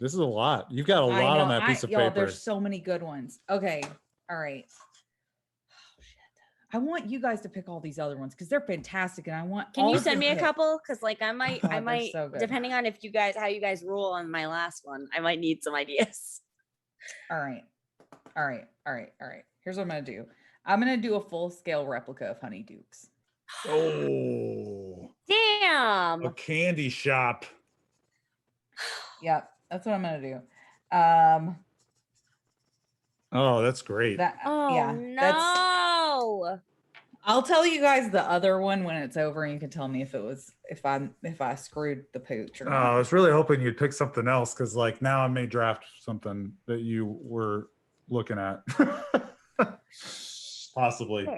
This is a lot. You've got a I lot on know, that piece of y'all, paper. there's so many good ones. Okay, all right. Oh shit. I want you guys to pick all these other ones because they're fantastic, and I want. Can all you of send me a the- couple? Because like I might, Oh, they're so good. depending on if you guys how you guys rule on my last one, I might need some ideas. All right. Here's what I'm gonna do. I'm gonna do a full scale replica of Honeydukes. Oh, Damn. a candy shop. Yep, that's what I'm gonna do. Oh, that's great. That Oh yeah, no. I'll tell you guys the other one when it's over, and you can tell me if I screwed the pooch or Oh, not. I was really hoping you'd pick something else because, like, now I may draft something that you were looking at. Possibly,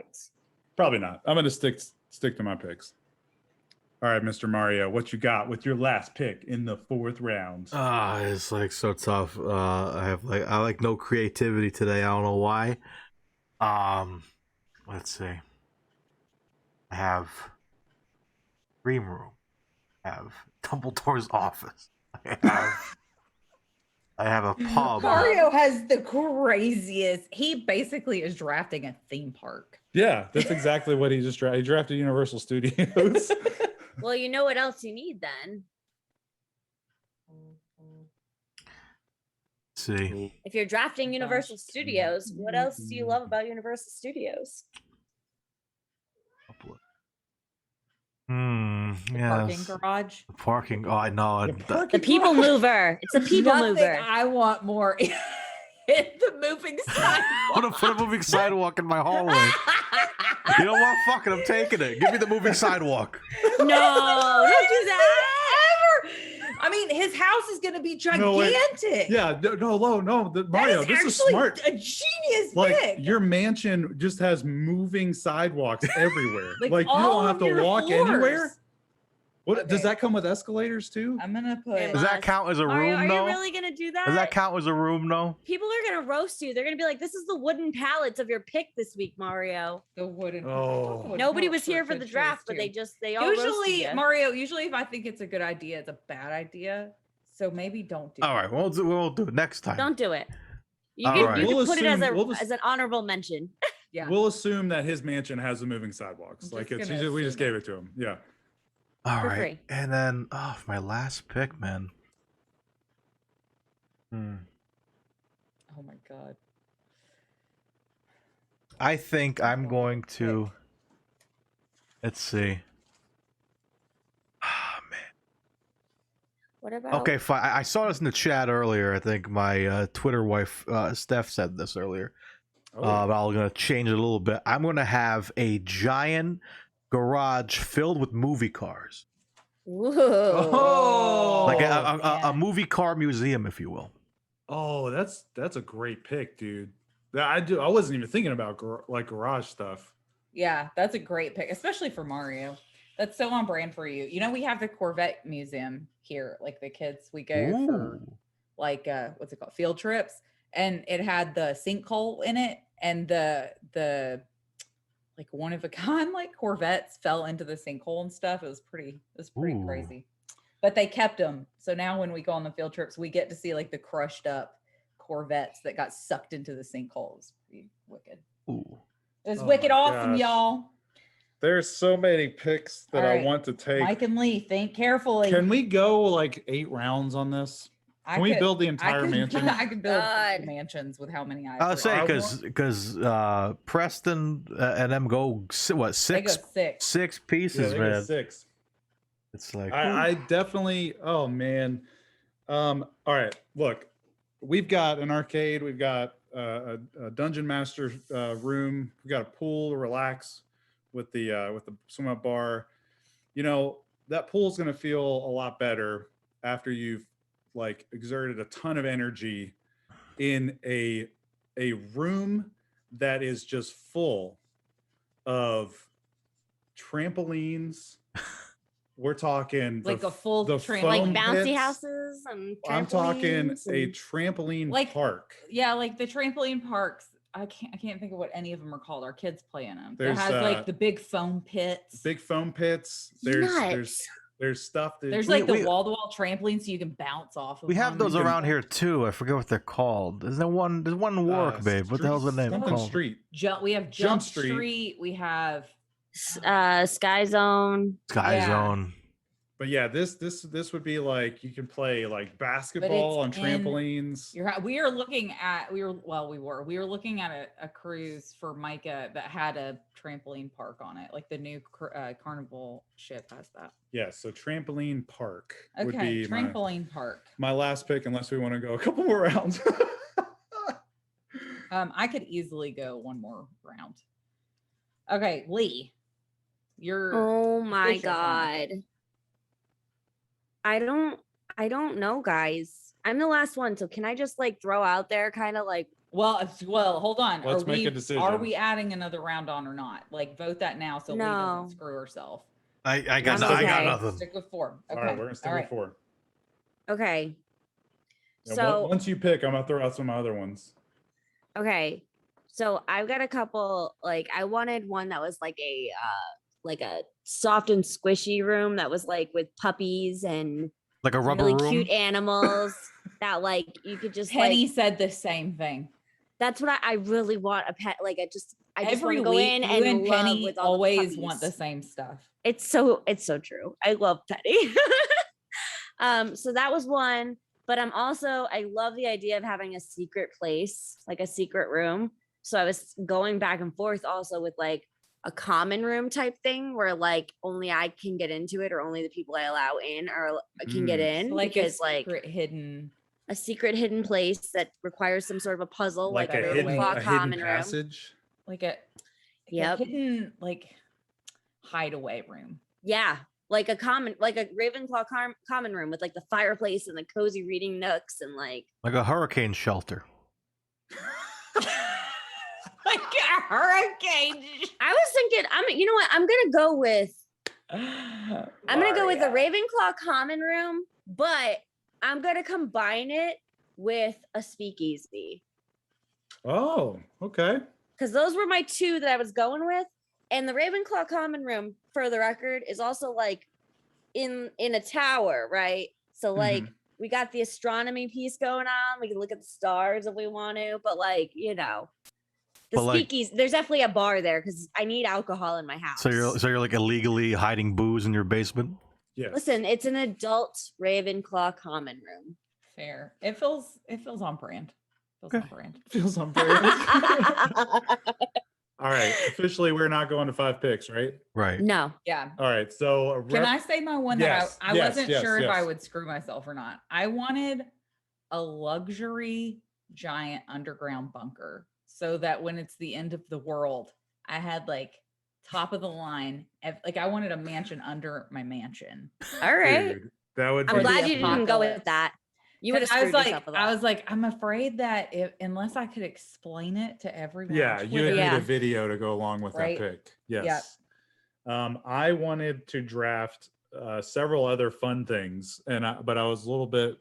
probably not. I'm gonna stick to my picks. All right, Mr. Mario, what you got with your last pick in the 4th round? It's like so tough. I like no creativity today. I don't know why. Let's see. I have Dream Room. I have Dumbledore's office. I have a pub. Mario has the craziest. He basically is drafting a theme park. Yeah, that's exactly what he just drafted. He drafted Universal Studios. Well, you know what else you need then? Let's see. If you're drafting Universal Studios, what else do you love about Universal Studios? Parking Yes. garage. The parking. Oh, I know. The people mover. It's a people Nothing mover. I want more. Hit the moving I want to sidewalk. put a moving sidewalk in my hallway. You know what? Fuck it. I'm taking it. Give me the moving sidewalk. No, don't do that. Ever. I mean, his house is going to be gigantic. No, wait. Yeah, Mario, That this is actually smart. a genius Like, pick. your mansion just has moving sidewalks everywhere. Like, you all don't have of to your walk floors. anywhere. What does Okay. that come with escalators too? I'm gonna put. It Does that must. count as a Mario, room? are No. you really gonna do that? Does that count as a room? No. People are gonna roast you. They're gonna be like, "This is the wooden pallets of your pick this week, Mario." The wooden. Oh. would Nobody help was here for good the choice, draft, but too. they all roasted Usually, you. Mario. Usually, if I think it's a good idea, it's a bad idea. So maybe don't do. All right. We'll do it next time. Don't do it. You All can, right. you can We'll put it as assume- we'll just- as an honorable mention. Yeah. We'll assume that his mansion has the moving sidewalks. I'm Like, just it's gonna we just assume gave it to him. Yeah. All For right. free. And then, my last pick, man. Oh my god. I think I'm going to. Let's see. Ah, man. What about? Okay, fine. I saw this in the chat earlier. I think my Twitter wife, Steph, said this earlier. Oh, But I'm gonna change it a little bit. I'm gonna have a giant garage filled with movie cars, Whoa. like yeah. a movie car museum, if you will. oh, that's a great pick, dude. I wasn't even thinking about garage stuff. Yeah, that's a great pick, especially for Mario. That's so on brand for you. You know, we have the Corvette museum here. Like the kids, we go for Ooh. like what's it called, field trips, and it had the sinkhole in it, and the like one of a kind like Corvettes fell into the sinkhole and stuff. It was pretty Ooh. crazy. But they kept them, so now when we go on the field trips, we get to see like the crushed up Corvettes that got sucked into the sinkhole. It was pretty wicked. Ooh. It was Oh wicked my awesome, gosh. y'all. There's so many picks that All I right. want to take. Mike and Lee, think carefully. Can we go like 8 rounds on this? Can we build the entire mansion? I could build God. mansions with how many I I'll say I because Preston and them go what They go 6 6. Yeah, pieces, they got man. 6. It's like I definitely. Oh man. All right. Look, we've got an arcade. We've got a dungeon master room. We've got a pool to relax with the swim up bar. You know, that pool's going to feel a lot better after you've like exerted a ton of energy in a room that is just full of trampolines. We're talking Like a full the tram- Like foam bouncy pits. houses and I'm talking trampolines a and- trampoline Like- park. Yeah, like the trampoline parks. I can't think of what any of them are called. Our kids play in them. It There's, has like the big foam pits. Big foam pits. There's Nuts. stuff that There's We- like the we- wall-to-wall trampolines so you can bounce off of we have them. those you can- around here too. I forget what they're called. There's one in Warwick, babe. What the hell's the name Something called? Street. We have Jump Jump Street. Street. We have Sky Zone. Sky Yeah. Zone. But yeah, this would be like you can play like basketball on in- trampolines. we are looking at we were looking at a cruise for Micah that had a trampoline park on it. Like the new Carnival ship has that. Yeah, so trampoline park would Okay, be trampoline park. my last pick, unless we want to go a couple more rounds. I could easily go one more round. Okay, Lee, you're Oh my Who's your final god. I don't know, guys. I'm the last one, so can I just like throw out there kind of like well. Hold on. Let's are make we a decision. Are we adding another round on or not? Like vote that now so Lee No. doesn't screw herself. I got I'm I got okay. nothing. Stick with 4. Okay. All right, we're gonna stick all with right. 4. okay. Yeah, So once you pick, I'm gonna throw out some other ones. okay. So I've got a couple like I wanted one that was like a soft and squishy room that was like with puppies and Like a rubber really room. cute animals that like you could just Penny like said the same thing. that's what I really want a pet like I just want Every to go week, in you and and love Penny with all the always want the puppies. same stuff. It's so true. I love Petty. So that was one, but I love the idea of having a secret place, like a secret room. So I was going back and forth also with like a common room type thing where like only I can get into it or only the people I allow in or can get in Like because a like secret hidden. a secret hidden place that requires some sort of a puzzle like, Like a a hidden, Ravenclaw common room. passage. Like a Yep. hidden like hideaway room. Yeah, like a Ravenclaw common room with like the fireplace and the cozy reading nooks and like Like a hurricane shelter. Like a hurricane. I was thinking you know what I'm gonna go with the Ravenclaw common room, but I'm gonna combine it with a speakeasy Oh, okay. because those were my two that I was going with. And the Ravenclaw common room, for the record, is also like in a tower, right? So like we got the astronomy piece going on. We can look at the stars if we want to, but like the But, like- speakeasy, there's definitely a bar there because I need alcohol in my house. So you're like illegally hiding booze in your basement. Yes. Listen, it's an adult Ravenclaw common room. Fair. It feels on brand. Feels on brand. Feels on brand. All right. Officially, we're not going to 5 picks, right? Right. No. Yeah. All right. So Can I say my one Yes, that I yes, wasn't yes, sure if I yes. would screw myself or not? I wanted a luxury giant underground bunker so that when it's the end of the world, I had like top of the line. Like I wanted a mansion under my mansion. All right. Dude, that would I'm be glad the you didn't go with apocalypse. that. You would have 'Cause screwed yourself with that. I was like, I'm afraid that unless I could explain it to everyone. Yeah, on you would Twitter- need Yeah. a video to go along with Right? that pick. Yes. I wanted to draft several other fun things, but I was a little bit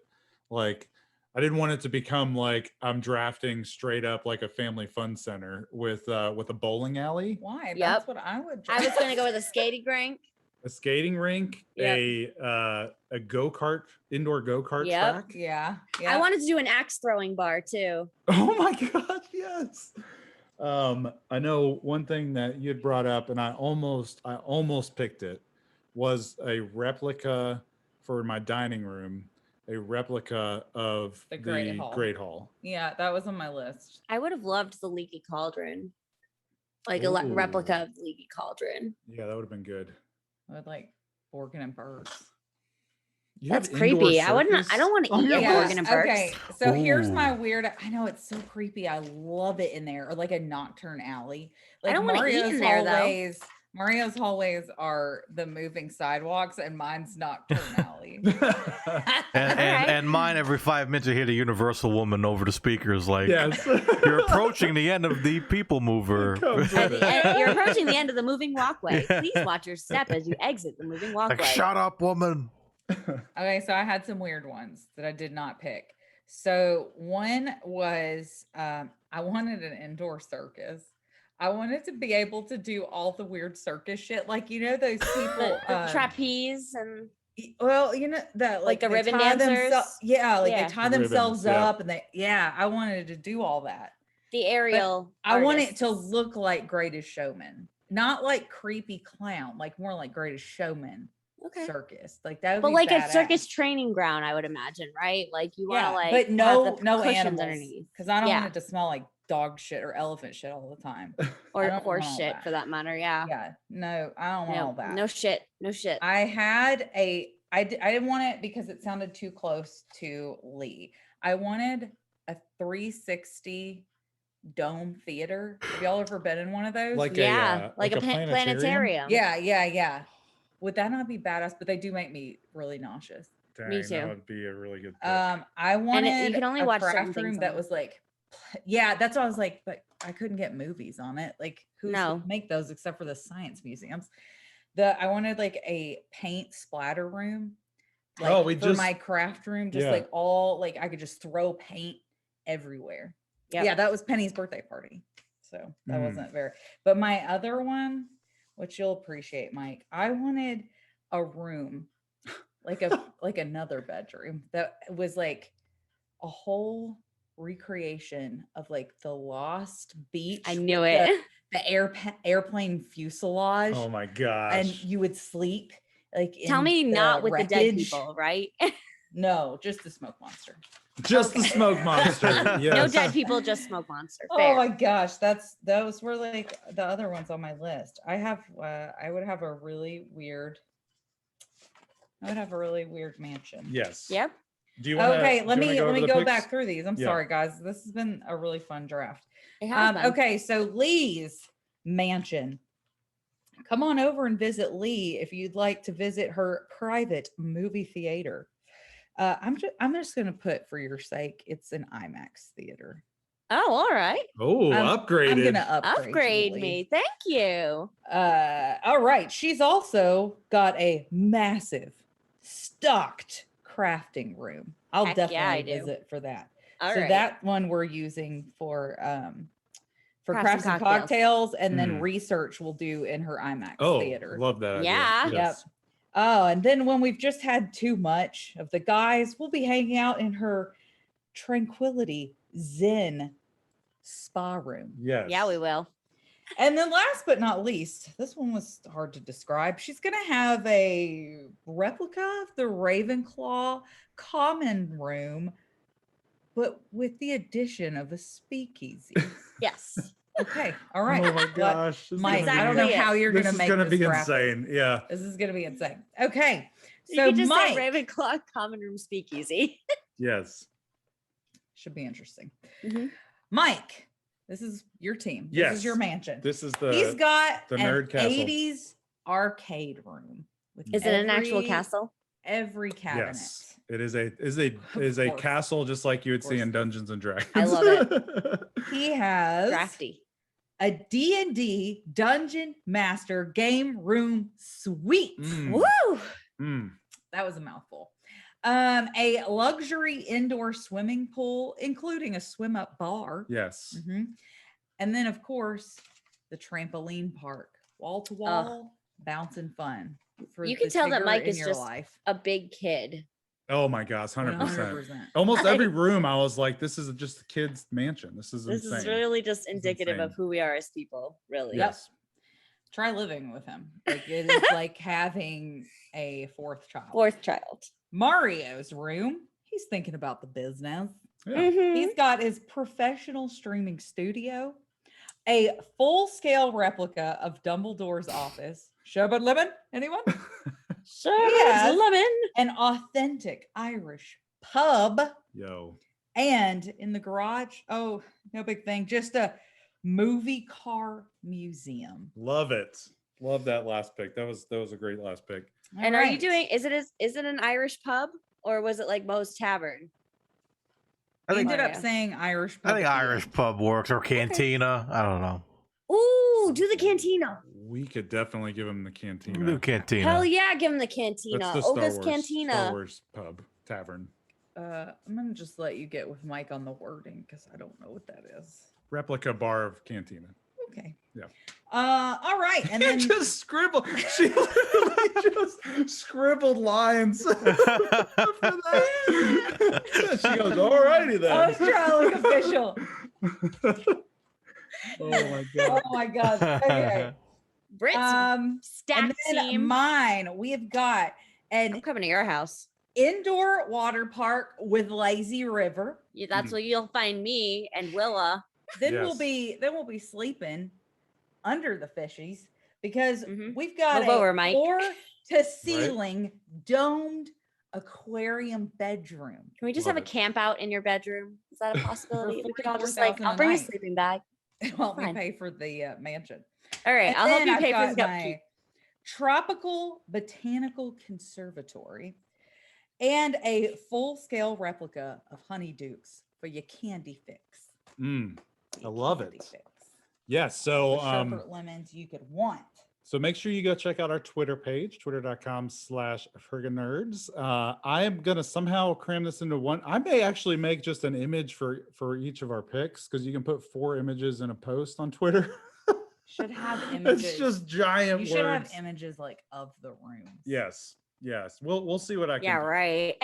like I didn't want it to become like I'm drafting straight up like a family fun center with a bowling alley. Why? Yep. That's what I would. I was going to go with a skating rink. a skating rink, Yep. a go-kart, indoor go-kart Yep. track. Yeah. I wanted to do an axe throwing bar too. Oh my god, yes. I know one thing that you had brought up, and I almost picked it, was a replica for my dining room, a replica of The the Great Hall. Great Hall. Yeah, that was on my list. I would have loved the Leaky Cauldron, like Ooh. replica of the Leaky Cauldron. Yeah, that would have been good. With like Borgin and Birds. You That's have indoor creepy. I wouldn't. I circus don't want to on eat your a Yeah, Borgin and Burks. okay. So here's my Ooh. weird. I know it's so creepy. I love it in there, or like a nocturne alley. Like I don't wanna eat in there, though. hallways. Mario's hallways are the moving sidewalks, and mine's nocturne alley. And mine every 5 minutes you hear the Universal woman over the speakers like, Yes. you're approaching the end of the people mover. Comes At with the it. end, you're approaching the end of the moving walkway. Yeah. Please watch your step as you exit the moving walkway. Like, shut up, woman. Okay, so I had some weird ones that I did not pick. So one was I wanted an indoor circus. I wanted to be able to do all the weird circus shit, like those people. The trapeze and Well, that Like the they ribbon tie dancers? Yeah, like Yeah. they tie Ribbons, themselves yeah. up, and I wanted to do all that. the aerial. I want it to artists. look like Greatest Showman, not like creepy clown, like more like Greatest Showman Okay. circus. Like that would But be like a badass. circus training ground, I would imagine, right? Like you want to like, but have no the no cushions animals, underneath, because I don't Yeah. want it to smell like dog shit or elephant shit all the time. or don't horse want all shit that. for that matter. Yeah. Yeah, no, I don't want all No, that. no shit. No shit. I had I didn't want it because it sounded too close to Lee. I wanted a 360 dome theater. Have y'all ever been in one of those? Like Yeah, like a planetarium? planetarium. Yeah. Would that not be badass? But they do make me really nauseous. Dang, Me too. That would be a really good pick. I wanted you can only a watch certain craft things room on that it. was like, yeah, that's what I was like, but I couldn't get movies on it. Like, who's No. make those except for the science museums? I wanted like a paint splatter room. Like Oh, we for just- my craft room, just yeah. like all like I could just throw paint everywhere. Yep. Yeah, that was Penny's birthday party. So that Mm. wasn't very, but my other one, which you'll appreciate, Mike, I wanted a room, like like another bedroom that was like a whole recreation of like the Lost Beach. I knew with it. The airplane fuselage, Oh my gosh. and you would sleep like. Tell in me not with the dead wreckage. people, right? No, just the smoke monster. Just the smoke monster. Yes. No dead people, just smoke monster. Oh Fair. my gosh, those were like the other ones on my list. I would have a really weird mansion. Yes. Yep. Do you want Okay, let me go picks? back through these. I'm Yeah. sorry, guys. This has been a really fun draft. It has been. Okay, so Lee's mansion. Come on over and visit Lee if you'd like to visit her private movie theater. I'm just gonna put, for your sake, it's an IMAX theater. Oh, all right. Oh, I'm upgraded. gonna upgrade, Upgrade you, me. Lee. Thank you. All right. She's also got a massive stocked crafting room. I'll Heck yeah, definitely I do. visit for that. All So right. that one we're using for Crafts crafts and and cocktails, and then Mm. research we'll do in her IMAX Oh, theater. love that. idea. Yeah. Yes. Oh, and then when we've just had too much of the guys, we'll be hanging out in her tranquility zen spa room. Yes. Yeah, we will. And then last but not least, this one was hard to describe. She's going to have a replica of the Ravenclaw common room, but with the addition of a speakeasy. Yes. Okay. All right. Oh my But gosh. this is Mike, gonna I don't be- know Exactly it. how you're going This to is make gonna this be graphic. insane. Yeah. This is going to be insane. Okay. You So could just Mike, say Ravenclaw common room speakeasy. Yes. should be interesting. Mhm. Mike, this is your team. This Yes. is your mansion. This is He's got the an nerd castle. 80s arcade room. With Is it an actual every- castle? Every cabinet. Yes. It is a course. castle just like you would see course. in Dungeons and Dragons. I love it. He has Drafty. a D&D Dungeon Master game room suite. Woo! That was a mouthful. A luxury indoor swimming pool, including a swim up bar. Yes. Mhm. And then, of course, the trampoline park, wall to wall, bouncing fun. for You can this tell that figure Mike in is your just life. a big kid. Oh my gosh, 100%. 100%. Almost every room, I was like, "This is just a kid's mansion. This is This insane." is really just This is indicative of insane. who we are as people, really. Yep. Yes. Try living with him. Like it is like having a fourth child. Fourth child. Mario's room. He's thinking about the business. Yeah. Mhm. He's got his professional streaming studio, a full-scale replica of Dumbledore's office. Sherbet lemon? Anyone? Sure, Yes. lemon. An authentic Irish pub. Yo. And in the garage, oh, no big thing, just a movie car museum. Love it. Love that last pick. That was a great last pick. And are you Alright. doing? Is it an Irish pub or was it like Moe's Tavern? I I think ended up Mario. saying Irish pub. I think at the Irish end. pub works or cantina. I don't know. Ooh, do the cantina. We could definitely give him the cantina. We'll do cantina. Hell yeah, give him the cantina. That's the Star Oga's Wars, cantina. Star Wars pub tavern. I'm gonna just let you get with Mike on the wording because I don't know what that is. Replica bar of cantina. Okay. Yeah. All right, and You then just scribbled. She literally just scribbled lines. For that. She goes, "Alrighty then." I was trying to look official. Oh my god. Oh my god. Okay. Brits And stack then team. mine, we've got I'm an coming to your house. indoor water park with lazy river. Yeah, that's where you'll find me and Willa. Then Yes. we'll be sleeping under the fishies because Mhm. we've got Move a over, Mike. floor to ceiling domed aquarium bedroom. Can we just Love have a it. camp out in your bedroom? Is that a possibility? We could all just $44,000 I'll bring a a night. sleeping bag. Help me Fine. pay for the mansion. All right, And I'll help then you I've pay for got the my upkeep. tropical botanical conservatory and a full-scale replica of honeydukes for your candy fix. Mm, For your I love candy it. fix. yeah. The So sherbet lemons you could want. So make sure you go check out our Twitter page, twitter.com/friggin nerds. I am gonna somehow cram this into one. I may actually make just an image for each of our picks because you can put 4 images in a post on Twitter. Should have images. It's just giant You should have words. images like of the rooms. Yes. We'll see what I can Yeah, do. right.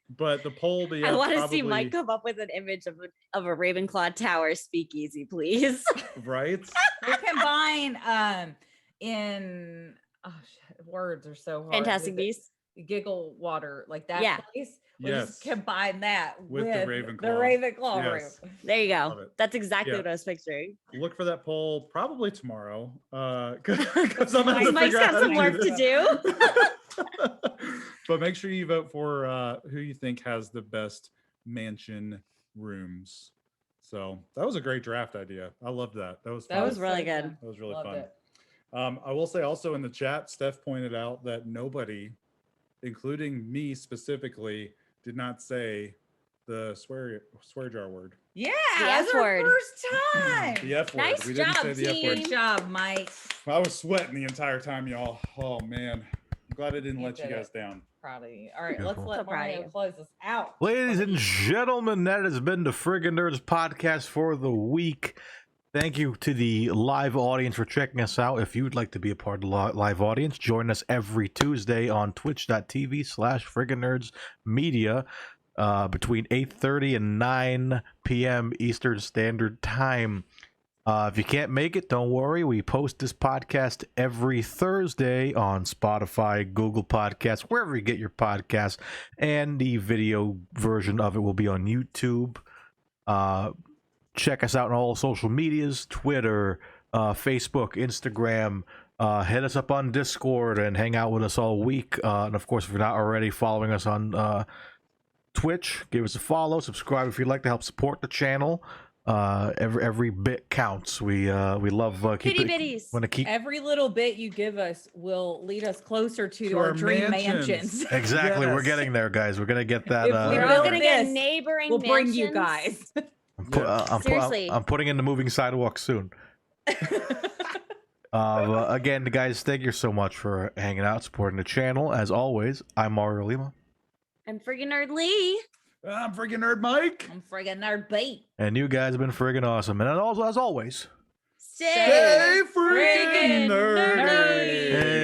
But the poll will be I up want to see probably- Mike come up with an image of a Ravenclaw Tower speakeasy, please. right? We'll combine in words are so hard. Fantastic with it. Beasts. Giggle water, like that Yeah. place. We'll just Yes. combine that With with the the Ravenclaw. Ravenclaw Yes. room. There you Love go. it. That's exactly Yeah. what I was picturing. Look for that poll probably tomorrow. Because I'm gonna have to Mike's figure out got how some to work do to this. do. But make sure you vote for who you think has the best mansion rooms. So that was a great draft idea. I loved that. That was That fun. was really so good. fun. That was really Loved fun. it. I will say also in the chat, Steph pointed out that nobody, including me specifically, did not say the swear jar word. Yeah, The that's F our word. first time. The F word. Nice We didn't job, say the F team. word. Good job, Mike. I was sweating the entire time, y'all. Oh man. I'm glad I didn't You let you did guys it. down. Proud of you. All right, Beautiful. let's let So proud of Mario you. close us out. Ladies and gentlemen, that has been the Friggin Nerds podcast for the week. Thank you to the live audience for checking us out. If you'd like to be a part of the live audience, join us every Tuesday on twitch.tv/Friggin Nerds Media between 8:30 and 9 p.m. Eastern Standard Time. If you can't make it, don't worry. We post this podcast every Thursday on Spotify, Google Podcasts, wherever you get your podcasts. And the video version of it will be on YouTube. Check us out on all social medias, Twitter, Facebook, Instagram. Hit us up on Discord and hang out with us all week. And of course, if you're not already following us on Twitch, give us a follow, subscribe if you'd like to help support the channel. Every bit counts. We love Kitty bitties. Want to keep Every little bit you give us will lead us closer to To our our dream mansions. mansions. exactly. We're Yes. getting there, guys. We're gonna get that. If we We're build all gonna get this, neighboring we'll bring you mansions. guys. Seriously. I'm putting in the moving sidewalk soon. Again, guys, thank you so much for hanging out, supporting the channel. As always, I'm Mario Lima, I'm friggin' Nerd Lee. I'm freaking nerd Mike. I'm friggin' nerd bait. and you guys have been friggin' awesome. And also, as always, Stay Friggin' friggin' nerdy. nerdy.